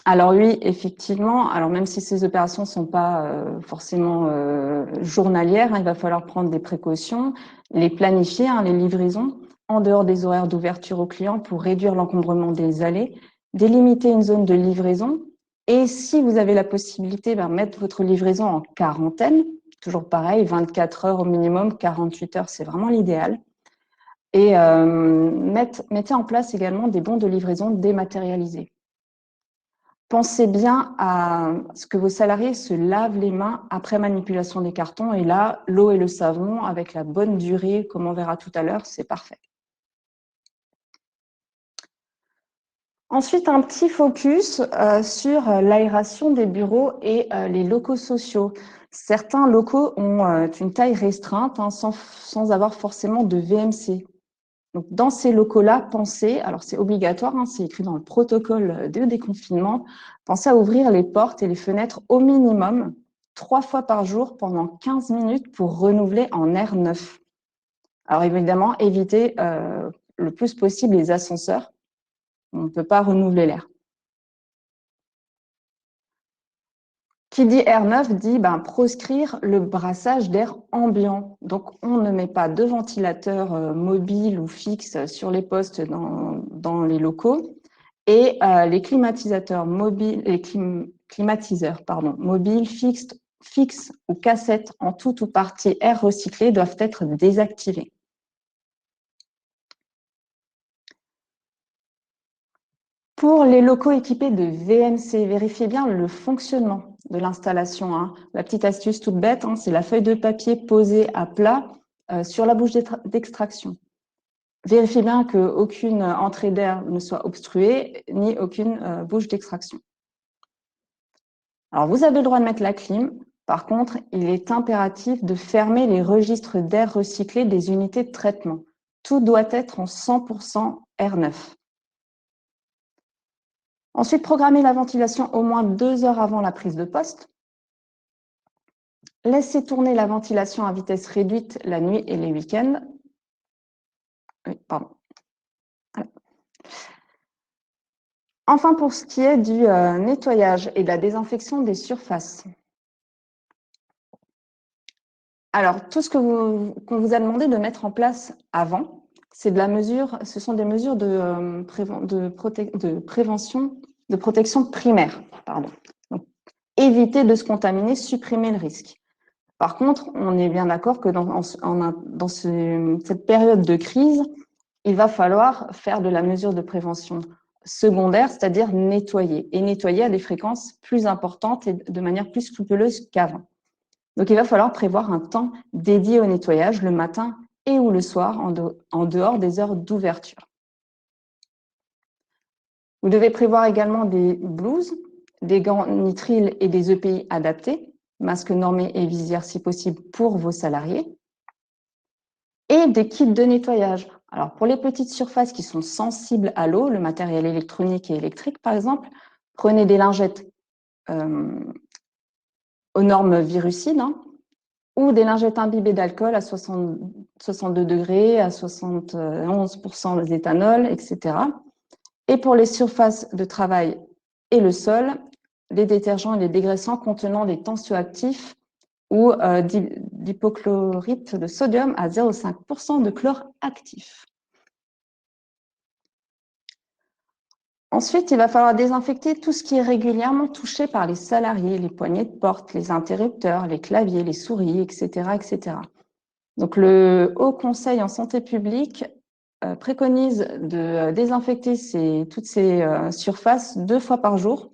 Alors oui, effectivement. Alors même si ces opérations ne sont pas forcément journalières, il va falloir prendre des précautions, les planifier, les livraisons, en dehors des horaires d'ouverture aux clients pour réduire l'encombrement des allées, délimiter une zone de livraison. Et si vous avez la possibilité, mettre votre livraison en quarantaine, toujours pareil, 24 heures au minimum, 48 heures, c'est vraiment l'idéal. Et mettez en place également des bons de livraison dématérialisés. pensez bien à ce que vos salariés se lavent les mains après manipulation des cartons. Et là, l'eau et le savon, avec la bonne durée, comme on verra tout à l'heure, c'est parfait. Ensuite, un petit focus sur l'aération des bureaux et les locaux sociaux. Certains locaux ont une taille restreinte, hein, sans avoir forcément de VMC. Donc, dans ces locaux-là, pensez, alors c'est obligatoire, hein, c'est écrit dans le protocole de déconfinement, pensez à ouvrir les portes et les fenêtres au minimum 3 fois par jour pendant 15 minutes pour renouveler en air neuf. Alors évidemment, évitez le plus possible les ascenseurs. On ne peut pas renouveler l'air. Qui dit air neuf dit proscrire le brassage d'air ambiant. Donc, on ne met pas de ventilateur mobile ou fixe sur les postes dans les locaux. Et les climatiseurs mobiles, mobiles, fixes ou cassettes en tout ou partie air recyclé doivent être désactivés. Pour les locaux équipés de VMC, vérifiez bien le fonctionnement de l'installation, hein. La petite astuce toute bête, hein, c'est la feuille de papier posée à plat sur la bouche d'extraction. Vérifiez bien qu'aucune entrée d'air ne soit obstruée, ni aucune bouche d'extraction. Alors, vous avez le droit de mettre la clim. Par contre, il est impératif de fermer les registres d'air recyclé des unités de traitement. Tout doit être en 100% air neuf. Ensuite, programmez la ventilation au moins 2 heures avant la prise de poste. Laissez tourner la ventilation à vitesse réduite la nuit et les week-ends. Pardon. Voilà. Enfin, pour ce qui est du nettoyage et de la désinfection des surfaces. Alors, tout ce qu'on vous a demandé de mettre en place avant, ce sont des mesures de protection primaire. Pardon. Donc, éviter de se contaminer, supprimer le risque. Par contre, on est bien d'accord que dans cette période de crise, il va falloir faire de la mesure de prévention secondaire, c'est-à-dire nettoyer, et nettoyer à des fréquences plus importantes et de manière plus scrupuleuse qu'avant. Donc, il va falloir prévoir un temps dédié au nettoyage le matin et ou le soir en dehors des heures d'ouverture. Vous devez prévoir également des blouses, des gants nitriles et des EPI adaptés, masques normés et visières si possible pour vos salariés, et des kits de nettoyage. Alors, pour les petites surfaces qui sont sensibles à l'eau, le matériel électronique et électrique par exemple, prenez des lingettes aux normes virucides, hein, ou des lingettes imbibées d'alcool à 62 degrés, à 71% d'éthanol, etc. Et pour les surfaces de travail et le sol, les détergents et les dégraissants contenant des tensioactifs ou d'hypochlorite de sodium à 0,5% de chlore actif. Ensuite, il va falloir désinfecter tout ce qui est régulièrement touché par les salariés, les poignées de porte, les interrupteurs, les claviers, les souris, etc., etc. Donc, le Haut Conseil en santé publique préconise de désinfecter toutes ces surfaces 2 fois par jour,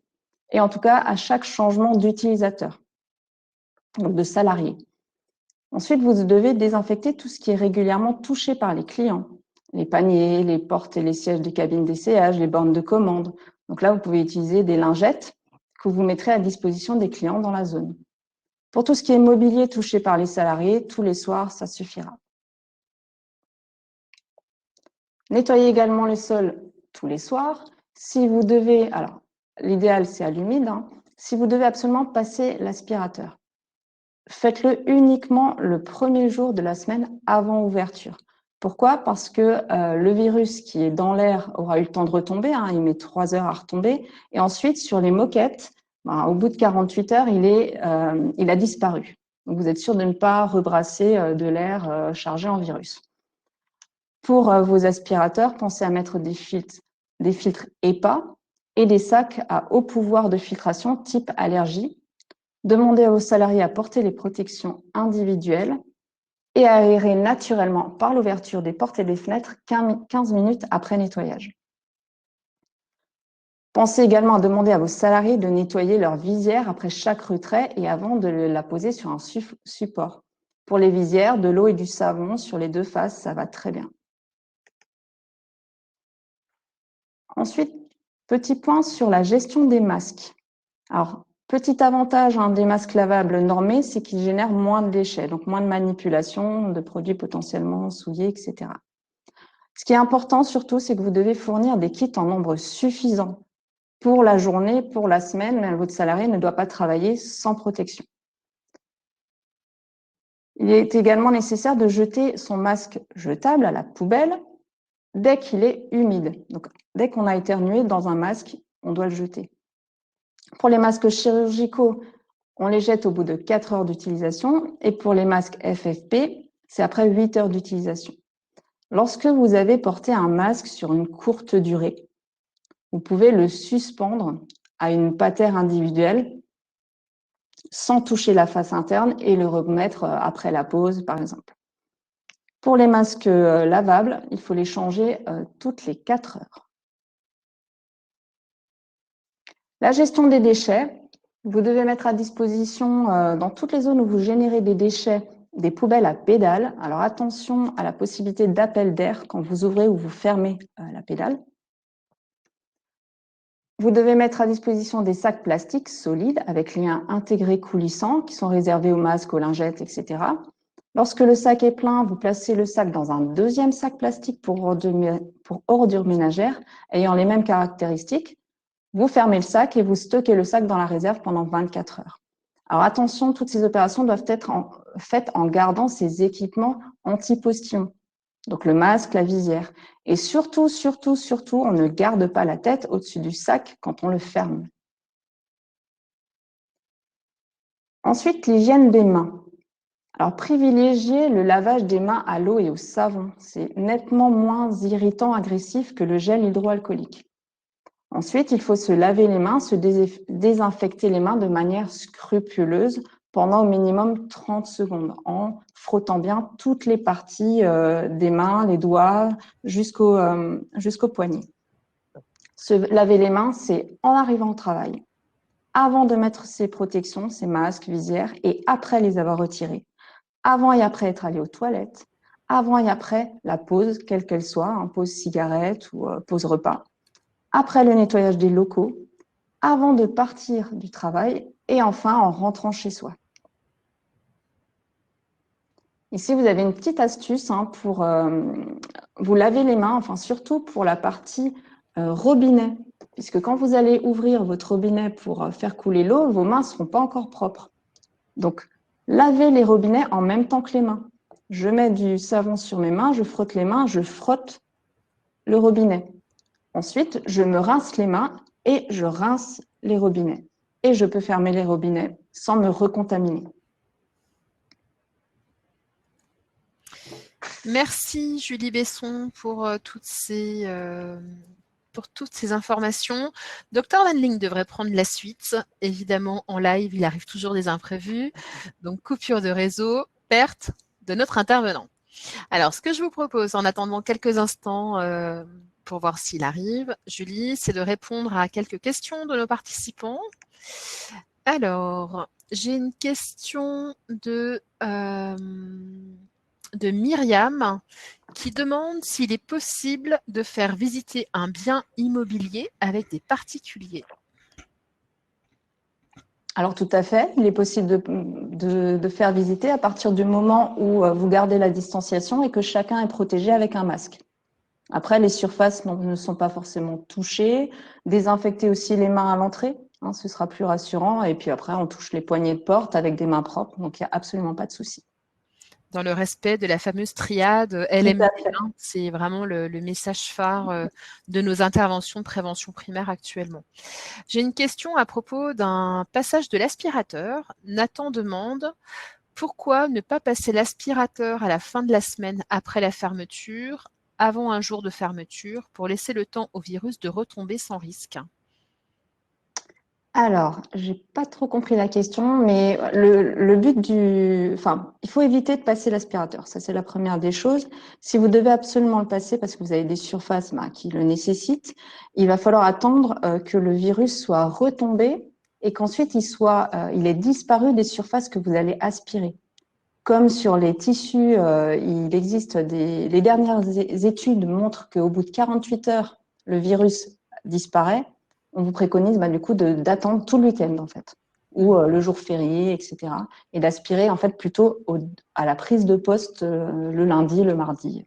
et en tout cas à chaque changement d'utilisateur, donc de salarié. Ensuite, vous devez désinfecter tout ce qui est régulièrement touché par les clients, les paniers, les portes et les sièges des cabines d'essayage, les bornes de commande. Donc là, vous pouvez utiliser des lingettes que vous mettrez à disposition des clients dans la zone. Pour tout ce qui est mobilier touché par les salariés, tous les soirs, ça suffira. Nettoyez également les sols tous les soirs. Si vous devez, alors l'idéal c'est à l'humide, hein, si vous devez absolument passer l'aspirateur, faites-le uniquement le premier jour de la semaine avant ouverture. Pourquoi? Parce que le virus qui est dans l'air aura eu le temps de retomber, hein, il met 3 heures à retomber, et ensuite sur les moquettes, au bout de 48 heures, il a disparu. Donc vous êtes sûr de ne pas rebrasser de l'air chargé en virus. Pour vos aspirateurs, pensez à mettre des filtres EPA et des sacs à haut pouvoir de filtration type allergie. Demandez à vos salariés à porter les protections individuelles et à aérer naturellement par l'ouverture des portes et des fenêtres 15 minutes après nettoyage. Pensez également à demander à vos salariés de nettoyer leur visière après chaque retrait et avant de la poser sur un support. Pour les visières, de l'eau et du savon sur les 2 faces, ça va très bien. Ensuite, petit point sur la gestion des masques. Alors, petit avantage des masques lavables normés, c'est qu'ils génèrent moins de déchets, donc moins de manipulation, de produits potentiellement souillés, etc. Ce qui est important surtout, c'est que vous devez fournir des kits en nombre suffisant pour la journée, pour la semaine. Votre salarié ne doit pas travailler sans protection. Il est également nécessaire de jeter son masque jetable à la poubelle dès qu'il est humide. Donc, dès qu'on a éternué dans un masque, on doit le jeter. Pour les masques chirurgicaux, on les jette au bout de 4 heures d'utilisation. Et pour les masques FFP, c'est après 8 heures d'utilisation. Lorsque vous avez porté un masque sur une courte durée, vous pouvez le suspendre à une patère individuelle sans toucher la face interne et le remettre après la pause, par exemple. Pour les masques lavables, il faut les changer toutes les 4 heures. La gestion des déchets, vous devez mettre à disposition dans toutes les zones où vous générez des déchets, des poubelles à pédales. Alors attention à la possibilité d'appel d'air quand vous ouvrez ou vous fermez la pédale. Vous devez mettre à disposition des sacs plastiques solides avec liens intégrés coulissants qui sont réservés aux masques, aux lingettes, etc. Lorsque le sac est plein, vous placez le sac dans un deuxième sac plastique pour ordures ménagères ayant les mêmes caractéristiques. Vous fermez le sac et vous stockez le sac dans la réserve pendant 24 heures. Alors attention, toutes ces opérations doivent être faites en gardant ces équipements anti-postillons. Donc le masque, la visière. Et surtout, on ne garde pas la tête au-dessus du sac quand on le ferme. Ensuite, l'hygiène des mains. Alors privilégiez le lavage des mains à l'eau et au savon. C'est nettement moins irritant, agressif que le gel hydroalcoolique. Ensuite, il faut se laver les mains, se désinfecter les mains de manière scrupuleuse pendant au minimum 30 secondes en frottant bien toutes les parties des mains, les doigts, jusqu'au poignet. Se laver les mains, c'est en arrivant au travail, avant de mettre ses protections, ses masques, visières, et après les avoir retirés, avant et après être allé aux toilettes, avant et après la pause, quelle qu'elle soit, pause cigarette ou pause repas, après le nettoyage des locaux, avant de partir du travail et enfin en rentrant chez soi. Ici, vous avez une petite astuce pour vous laver les mains, enfin surtout pour la partie robinet, puisque quand vous allez ouvrir votre robinet pour faire couler l'eau, vos mains ne seront pas encore propres. Donc, lavez les robinets en même temps que les mains. Je mets du savon sur mes mains, je frotte les mains, je frotte le robinet. Ensuite, je me rince les mains et je rince les robinets. Et je peux fermer les robinets sans me recontaminer. Merci Julie Besson pour toutes ces informations. Dr Van Link devrait prendre la suite. Évidemment, en live, il arrive toujours des imprévus. Donc, coupure de réseau, perte de notre intervenant. Alors, ce que je vous propose, en attendant quelques instants pour voir s'il arrive, Julie, c'est de répondre à quelques questions de nos participants. Alors, j'ai une question de Myriam qui demande s'il est possible de faire visiter un bien immobilier avec des particuliers. Alors tout à fait, il est possible de faire visiter à partir du moment où vous gardez la distanciation et que chacun est protégé avec un masque. Après, les surfaces ne sont pas forcément touchées. Désinfecter aussi les mains à l'entrée, ce sera plus rassurant. Et puis après, on touche les poignées de porte avec des mains propres, donc il n'y a absolument pas de souci. Dans le respect de la fameuse triade LMP, c'est vraiment le message phare de nos interventions de prévention primaire actuellement. J'ai une question à propos d'un passage de l'aspirateur. Nathan demande pourquoi ne pas passer l'aspirateur à la fin de la semaine après la fermeture, avant un jour de fermeture, pour laisser le temps au virus de retomber sans risque? Alors, j'ai pas trop compris la question, mais le but enfin, il faut éviter de passer l'aspirateur. Ça, c'est la première des choses. Si vous devez absolument le passer parce que vous avez des surfaces qui le nécessitent, il va falloir attendre que le virus soit retombé et qu'ensuite il ait disparu des surfaces que vous allez aspirer. Comme sur les tissus, il existe les dernières études montrent qu'au bout de 48 heures, le virus disparaît. On vous préconise du coup d'attendre tout le week-end en fait, ou le jour férié, etc. Et d'aspirer en fait plutôt à la prise de poste le lundi, le mardi.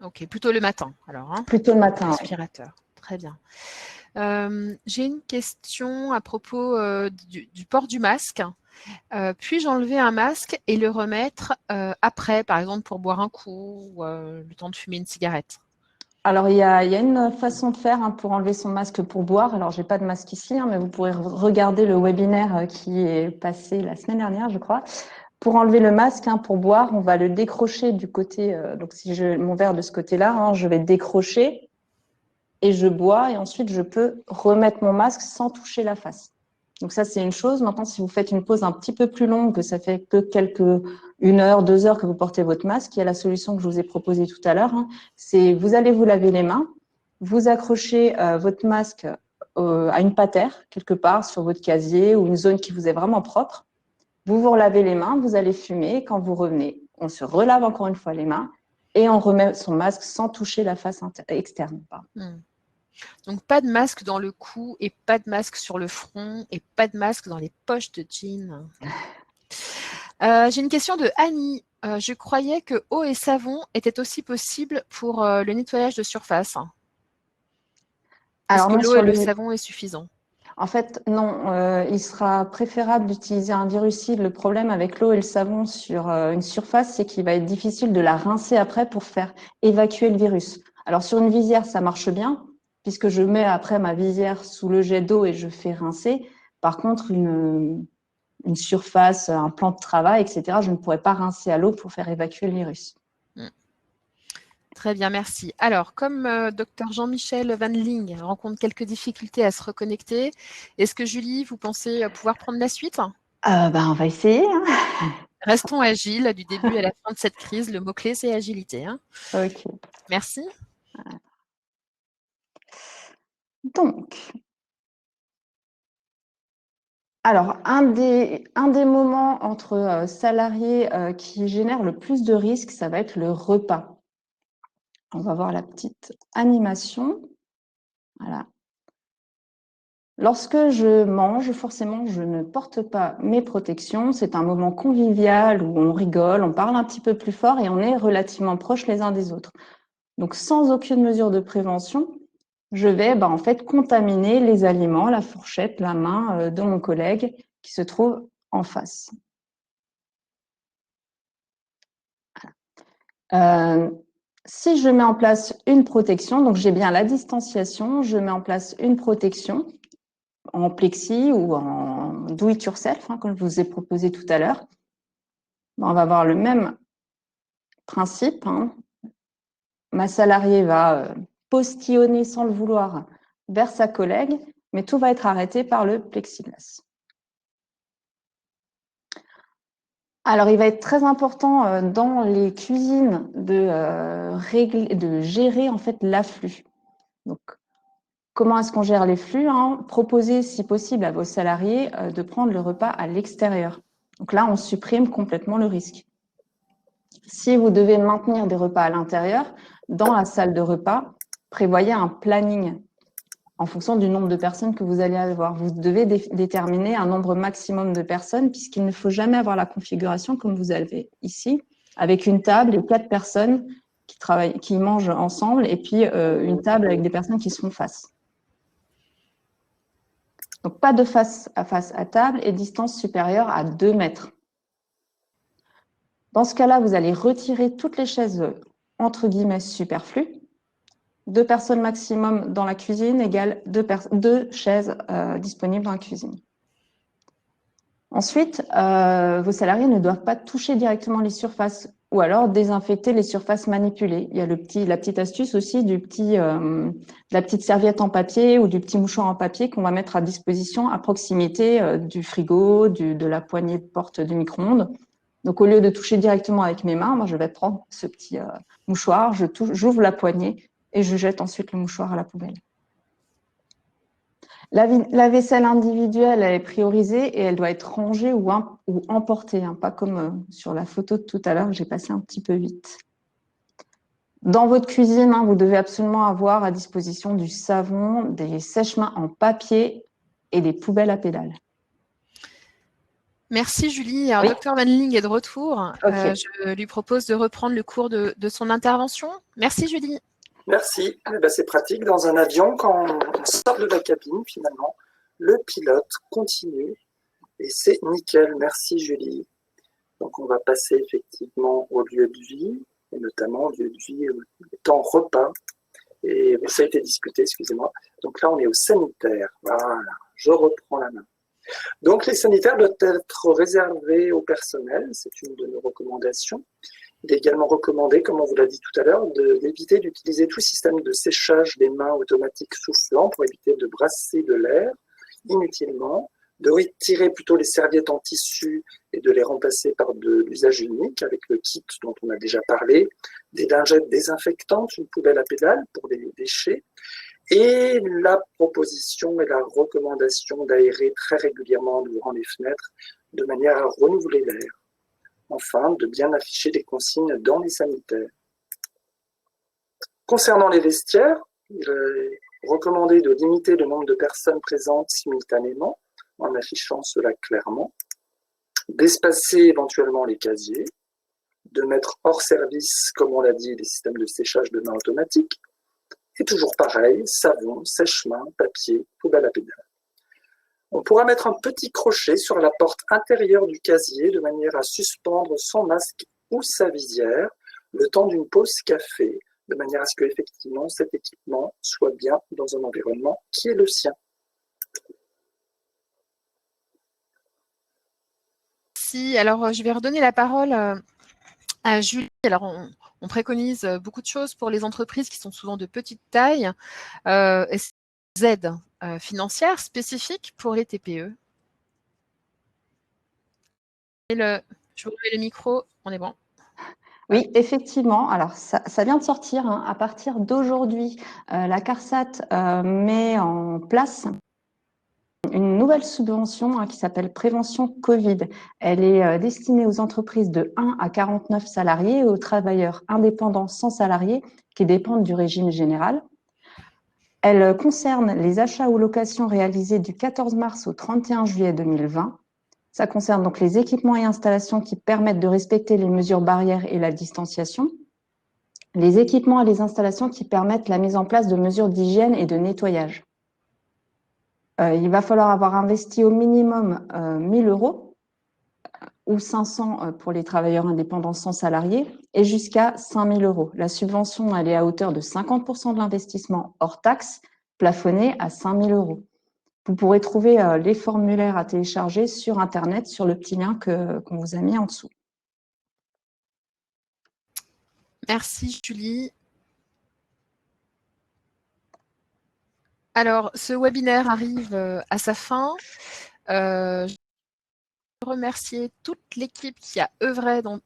Ok, plutôt le matin alors. Hein, plutôt le matin. Aspirateur, très bien. J'ai une question à propos du port du masque. Puis-je enlever un masque et le remettre après, par exemple pour boire un coup ou le temps de fumer une cigarette? Alors, il y a une façon de faire pour enlever son masque pour boire. Alors, j'ai pas de masque ici, mais vous pourrez regarder le webinaire qui est passé la semaine dernière, je crois. Pour enlever le masque pour boire, on va le décrocher du côté. Donc, si j'ai mon verre de ce côté-là, je vais décrocher et je bois. Et ensuite, je peux remettre mon masque sans toucher la face. Donc, ça, c'est une chose. Maintenant, si vous faites une pause un petit peu plus longue, que ça fait que 1 heure, 2 heures que vous portez votre masque, il y a la solution que je vous ai proposée tout à l'heure. C'est vous allez vous laver les mains, vous accrochez votre masque à une patère, quelque part sur votre casier ou une zone qui vous est vraiment propre. Vous vous relavez les mains, vous allez fumer. Quand vous revenez, on se relave encore une fois les mains et on remet son masque sans toucher la face externe. Donc, pas de masque dans le cou et pas de masque sur le front et pas de masque dans les poches de jean. J'ai une question de Annie. Je croyais que eau et savon étaient aussi possibles pour le nettoyage de surface. Est-ce que l'eau et le savon est suffisant? En fait, non. Il sera préférable d'utiliser un virucide. Le problème avec l'eau et le savon sur une surface, c'est qu'il va être difficile de la rincer après pour faire évacuer le virus. Alors, sur une visière, ça marche bien, puisque je mets après ma visière sous le jet d'eau et je fais rincer. Par contre, une surface, un plan de travail, etc., je ne pourrais pas rincer à l'eau pour faire évacuer le virus. Très bien, merci. Alors, comme Dr Jean-Michel Van Ling rencontre quelques difficultés à se reconnecter, est-ce que Julie, vous pensez pouvoir prendre la suite? On va essayer. Restons agiles du début à la fin de cette crise. Le mot-clé, c'est agilité. Ok. Merci. Donc, alors, un des moments entre salariés qui génère le plus de risques, ça va être le repas. On va voir la petite animation. Voilà. Lorsque je mange, forcément, je ne porte pas mes protections. C'est un moment convivial où on rigole, on parle un petit peu plus fort et on est relativement proches les uns des autres. Donc, sans aucune mesure de prévention, je vais en fait contaminer les aliments, la fourchette, la main de mon collègue qui se trouve en face. Si je mets en place une protection, donc j'ai bien la distanciation, je mets en place une protection en plexi ou en do it yourself, comme je vous ai proposé tout à l'heure. On va avoir le même principe. Ma salariée va postillonner sans le vouloir vers sa collègue, mais tout va être arrêté par le plexiglas. Alors, il va être très important dans les cuisines de gérer en fait l'afflux. Donc, comment est-ce qu'on gère les flux? Proposez, si possible, à vos salariés de prendre le repas à l'extérieur. Donc là, on supprime complètement le risque. Si vous devez maintenir des repas à l'intérieur, dans la salle de repas, prévoyez un planning en fonction du nombre de personnes que vous allez avoir. Vous devez déterminer un nombre maximum de personnes puisqu'il ne faut jamais avoir la configuration comme vous avez ici, avec une table et 4 personnes qui mangent ensemble et puis une table avec des personnes qui se font face. Donc, pas de face à table et distance supérieure à 2 mètres. Dans ce cas-là, vous allez retirer toutes les chaises entre guillemets superflues. 2 personnes maximum dans la cuisine égale 2 chaises disponibles dans la cuisine. Ensuite, vos salariés ne doivent pas toucher directement les surfaces ou alors désinfecter les surfaces manipulées. Il y a la petite astuce aussi de la petite serviette en papier ou du petit mouchoir en papier qu'on va mettre à disposition à proximité du frigo, de la poignée de porte du micro-ondes. Donc, au lieu de toucher directement avec mes mains, moi, je vais prendre ce petit mouchoir, j'ouvre la poignée et je jette ensuite le mouchoir à la poubelle. La vaisselle individuelle, elle est priorisée et elle doit être rangée ou emportée, hein, pas comme sur la photo de tout à l'heure, j'ai passé un petit peu vite. Dans votre cuisine, hein, vous devez absolument avoir à disposition du savon, des sèche-mains en papier et des poubelles à pédales. Merci Julie. Alors, Oui. Dr Manling est de retour. Okay. Je lui propose de reprendre le cours de son intervention. Merci Julie. Merci. Eh ben, c'est pratique. Dans un avion, quand on sort de la cabine, finalement, le pilote continue et c'est nickel. Merci Julie. Donc on va passer effectivement au lieu de vie, et notamment au lieu de vie étant repas. Et ça a été discuté, excusez-moi. Donc là, on est au sanitaire. Voilà, je reprends la main. Donc les sanitaires doivent être réservés au personnel, c'est une de nos recommandations. Il est également recommandé, comme on vous l'a dit tout à l'heure, d'éviter d'utiliser tout système de séchage des mains automatique soufflant pour éviter de brasser de l'air inutilement, de retirer plutôt les serviettes en tissu et de les remplacer par de l'usage unique avec le kit dont on a déjà parlé, des lingettes désinfectantes, une poubelle à pédales pour les déchets, et la proposition et la recommandation d'aérer très régulièrement en ouvrant les fenêtres de manière à renouveler l'air. Enfin, de bien afficher les consignes dans les sanitaires. Concernant les vestiaires, il est recommandé de limiter le nombre de personnes présentes simultanément en affichant cela clairement, d'espacer éventuellement les casiers, de mettre hors service, comme on l'a dit, les systèmes de séchage de mains automatique, et toujours pareil, savon, sèche-main, papier, poubelle à pédales. On pourra mettre un petit crochet sur la porte intérieure du casier de manière à suspendre son masque ou sa visière le temps d'une pause café, de manière à ce que effectivement cet équipement soit bien dans un environnement qui est le sien. Si, alors je vais redonner la parole à Julie. Alors on préconise beaucoup de choses pour les entreprises qui sont souvent de petite taille. Est-ce qu'il y a des aides financières spécifiques pour les TPE? Je vous remets le micro, on est bon. Oui, effectivement. Alors, ça vient de sortir, hein. À partir d'aujourd'hui, la CARSAT met en place une nouvelle subvention, hein, qui s'appelle Prévention Covid. Elle est destinée aux entreprises de 1 à 49 salariés et aux travailleurs indépendants sans salariés qui dépendent du régime général. Elle concerne les achats ou locations réalisés du 14 mars au 31 juillet 2020. Ça concerne donc les équipements et installations qui permettent de respecter les mesures barrières et la distanciation, les équipements et les installations qui permettent la mise en place de mesures d'hygiène et de nettoyage. Il va falloir avoir investi au minimum 1 000 € ou 500 pour les travailleurs indépendants sans salariés et jusqu'à 5 000 €. La subvention, elle est à hauteur de 50% de l'investissement hors taxe, plafonné à 5 000 €. Vous pourrez trouver les formulaires à télécharger sur Internet, sur le petit lien qu'on vous a mis en dessous. Merci Julie. Alors, ce webinaire arrive à sa fin. Je remercier toute l'équipe qui a œuvré dans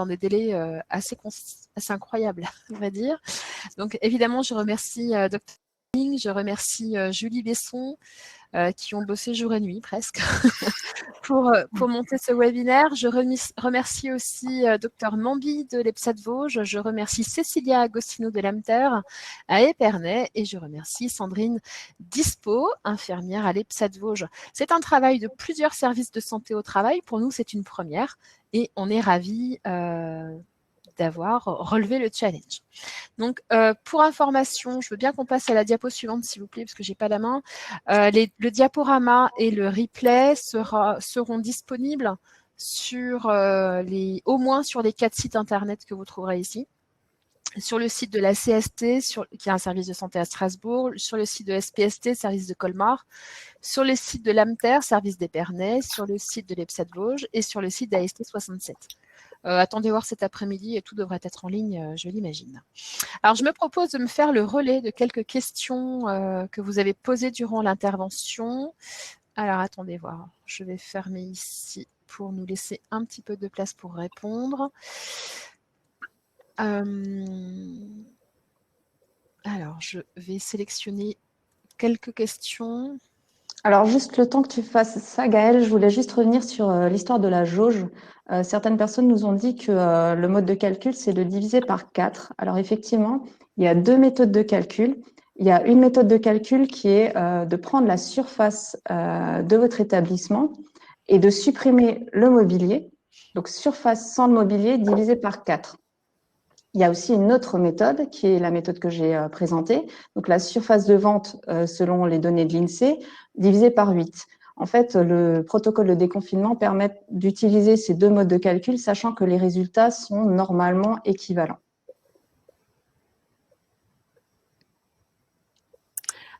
des délais assez incroyables, on va dire. Donc, évidemment, je remercie Dr. Manling, je remercie Julie Besson, qui ont bossé jour et nuit presque pour monter ce webinaire. Je remercie aussi Dr Mambi de l'EPSA de Vosges, je remercie Cécilia Agostino de l'AMTER à Épernay et je remercie Sandrine Dispo, infirmière à l'EPSA de Vosges. C'est un travail de plusieurs services de santé au travail. Pour nous, c'est une première et on est ravis d'avoir relevé le challenge. Donc, pour information, je veux bien qu'on passe à la diapo suivante, s'il vous plaît, parce que j'ai pas la main. Le diaporama et le replay seront disponibles sur au moins sur les 4 sites internet que vous trouverez ici. Sur le site de la CST, qui est un service de santé à Strasbourg, sur le site de SPST, service de Colmar, sur le site de l'AMTER, service d'Épernay, sur le site de l'EPSA de Vosges et sur le site d'AST 67. Attendez voir cet après-midi et tout devrait être en ligne, je l'imagine. Alors, je me propose de me faire le relais de quelques questions que vous avez posées durant l'intervention. Alors, attendez voir. Je vais fermer ici pour nous laisser un petit peu de place pour répondre. Alors, je vais sélectionner quelques questions. Alors, juste le temps que tu fasses ça, Gaëlle, je voulais juste revenir sur l'histoire de la jauge. Certaines personnes nous ont dit que le mode de calcul, c'est de diviser par 4. Alors, effectivement, il y a 2 méthodes de calcul. Il y a une méthode de calcul qui est de prendre la surface de votre établissement et de supprimer le mobilier. Donc, surface sans le mobilier divisé par 4. Il y a aussi une autre méthode qui est la méthode que j'ai présentée. Donc, la surface de vente selon les données de l'INSEE divisée par 8. En fait, le protocole de déconfinement permet d'utiliser ces 2 modes de calcul, sachant que les résultats sont normalement équivalents.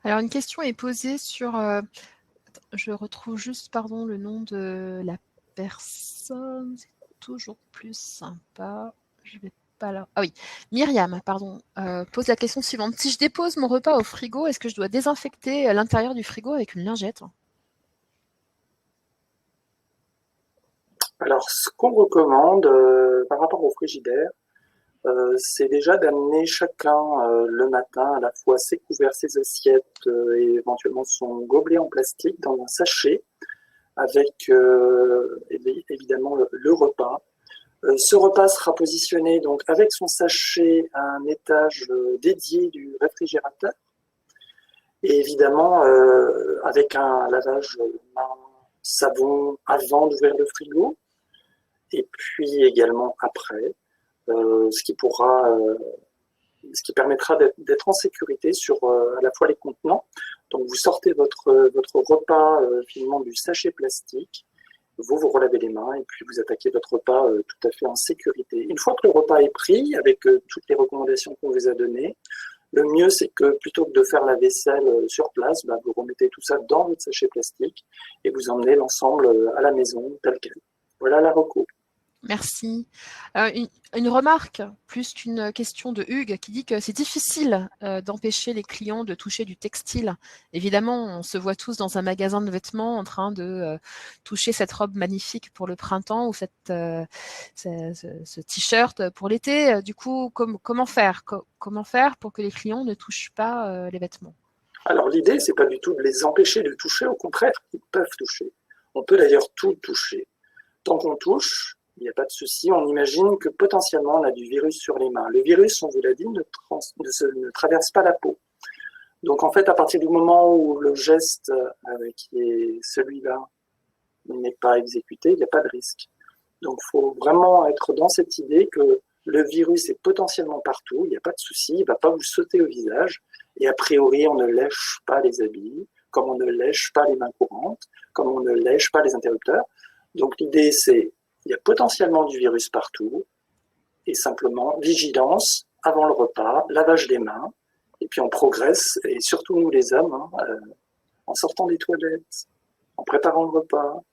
Alors, une question est posée sur... je retrouve juste, pardon, le nom de la personne. C'est toujours plus sympa. Je vais pas là. Ah oui, Myriam, pardon, pose la question suivante. Si je dépose mon repas au frigo, est-ce que je dois désinfecter l'intérieur du frigo avec une lingette? Alors, ce qu'on recommande par rapport au frigidaire, c'est déjà d'amener chacun le matin à la fois ses couverts, ses assiettes et éventuellement son gobelet en plastique dans un sachet avec évidemment le repas. Ce repas sera positionné donc avec son sachet à un étage dédié du réfrigérateur et évidemment avec un lavage main savon avant d'ouvrir le frigo et puis également après, ce qui permettra d'être en sécurité sur à la fois les contenants. Donc vous sortez votre repas finalement du sachet plastique, vous relavez les mains et puis vous attaquez votre repas tout à fait en sécurité. Une fois que le repas est pris, avec toutes les recommandations qu'on vous a données, le mieux c'est que plutôt que de faire la vaisselle sur place, vous remettez tout ça dans votre sachet plastique et vous emmenez l'ensemble à la maison tel quel. Voilà la reco. Merci. Une remarque, plus qu'une question de Hugues, qui dit que c'est difficile d'empêcher les clients de toucher du textile. Évidemment, on se voit tous dans un magasin de vêtements en train de toucher cette robe magnifique pour le printemps ou ce t-shirt pour l'été. Du coup, comment faire pour que les clients ne touchent pas les vêtements? Alors l'idée, c'est pas du tout de les empêcher de toucher, au contraire, ils peuvent toucher. On peut d'ailleurs tout toucher. Tant qu'on touche, il n'y a pas de souci. On imagine que potentiellement on a du virus sur les mains. Le virus, on vous l'a dit, ne traverse pas la peau. Donc en fait, à partir du moment où le geste qui est celui-là n'est pas exécuté, il n'y a pas de risque. Donc il faut vraiment être dans cette idée que le virus est potentiellement partout, il n'y a pas de souci, il ne va pas vous sauter au visage. Et a priori, on ne lèche pas les habits, comme on ne lèche pas les mains courantes, comme on ne lèche pas les interrupteurs. Donc l'idée, c'est il y a potentiellement du virus partout, et simplement vigilance avant le repas, lavage des mains, et puis on progresse, et surtout nous les hommes, en sortant des toilettes, en préparant le repas,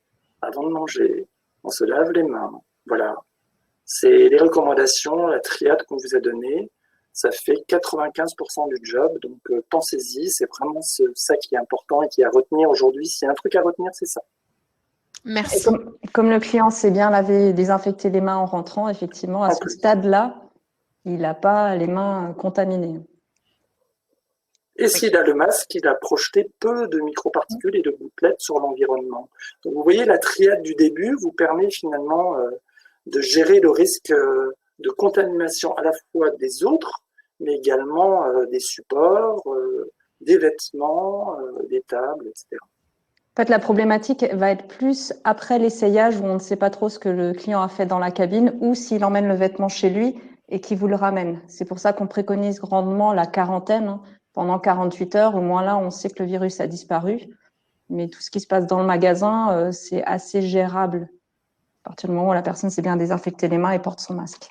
avant de manger, on se lave les mains. Voilà, c'est les recommandations, la triade qu'on vous a donnée, ça fait 95% du job, donc pensez-y, c'est vraiment ça qui est important et qui est à retenir aujourd'hui. S'il y a un truc à retenir, c'est ça. Merci. Et comme le client sait bien laver et désinfecter les mains en rentrant, effectivement, à ce stade-là, il n'a pas les mains contaminées. Et s'il a le masque, il a projeté peu de microparticules et de gouttelettes sur l'environnement. Donc vous voyez, la triade du début vous permet finalement de gérer le risque de contamination à la fois des autres, mais également des supports, des vêtements, des tables, etc. En fait, la problématique va être plus après l'essayage où on ne sait pas trop ce que le client a fait dans la cabine ou s'il emmène le vêtement chez lui et qu'il vous le ramène. C'est pour ça qu'on préconise grandement la quarantaine pendant 48 heures. Au moins là, on sait que le virus a disparu. Mais tout ce qui se passe dans le magasin, c'est assez gérable à partir du moment où la personne s'est bien désinfecté les mains et porte son masque.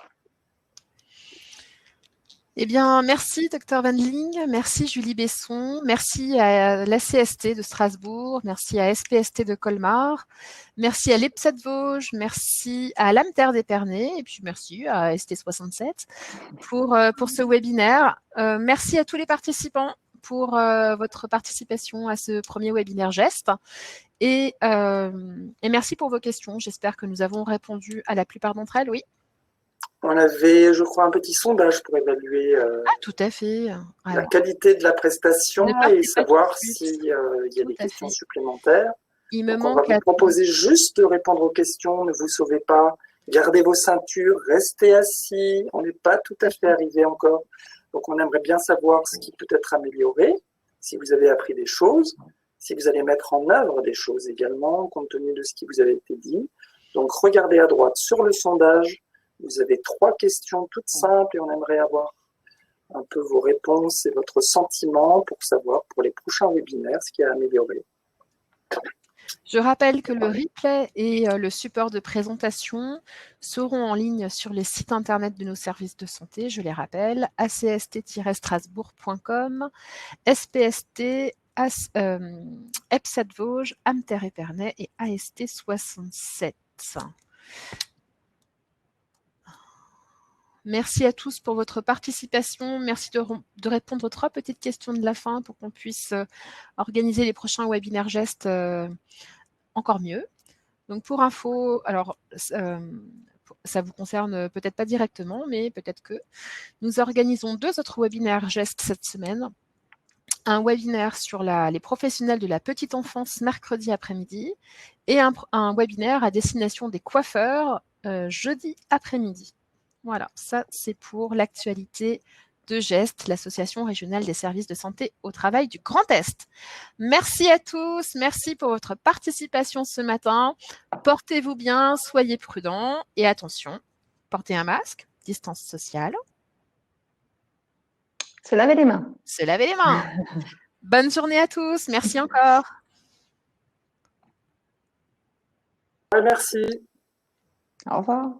Eh bien, merci Dr Wendling, merci Julie Besson, merci à l'ACST de Strasbourg, merci à SPST de Colmar, merci à l'EPSA de Vosges, merci à l'AMTER d'Épernay et puis merci à ST67 pour ce webinaire. Merci à tous les participants pour votre participation à ce premier webinaire GEST et merci pour vos questions. J'espère que nous avons répondu à la plupart d'entre elles, oui. On avait, je crois, un petit sondage pour évaluer Tout à fait. la qualité de la prestation et savoir s'il y a des questions supplémentaires. Donc, on va vous proposer juste de répondre aux questions. Ne vous sauvez pas. Gardez vos ceintures. Restez assis. On n'est pas tout à fait arrivé encore. Donc, on aimerait bien savoir ce qui peut être amélioré, si vous avez appris des choses, si vous allez mettre en œuvre des choses également, compte tenu de ce qui vous avait été dit. Donc, regardez à droite sur le sondage. Vous avez 3 questions toutes simples et on aimerait avoir un peu vos réponses et votre sentiment pour savoir pour les prochains webinaires ce qui a amélioré. Je rappelle que le replay et le support de présentation seront en ligne sur les sites internet de nos services de santé, je les rappelle, acst-strasbourg.com, SPST, EPSA de Vosges, AMTER Épernay et AST67. Merci à tous pour votre participation. Merci de répondre aux 3 petites questions de la fin pour qu'on puisse organiser les prochains webinaires gestes encore mieux. Donc pour info, alors ça vous concerne peut-être pas directement, mais peut-être que nous organisons 2 autres webinaires gestes cette semaine. Un webinaire sur les professionnels de la petite enfance mercredi après-midi et un webinaire à destination des coiffeurs jeudi après-midi. Voilà, ça c'est pour l'actualité de GEST, l'Association régionale des services de santé au travail du Grand Est. Merci à tous, merci pour votre participation ce matin. Portez-vous bien, soyez prudents et attention, portez un masque, distance sociale. Se laver les mains. Se laver les mains. Bonne journée à tous, merci encore. Merci. Au revoir.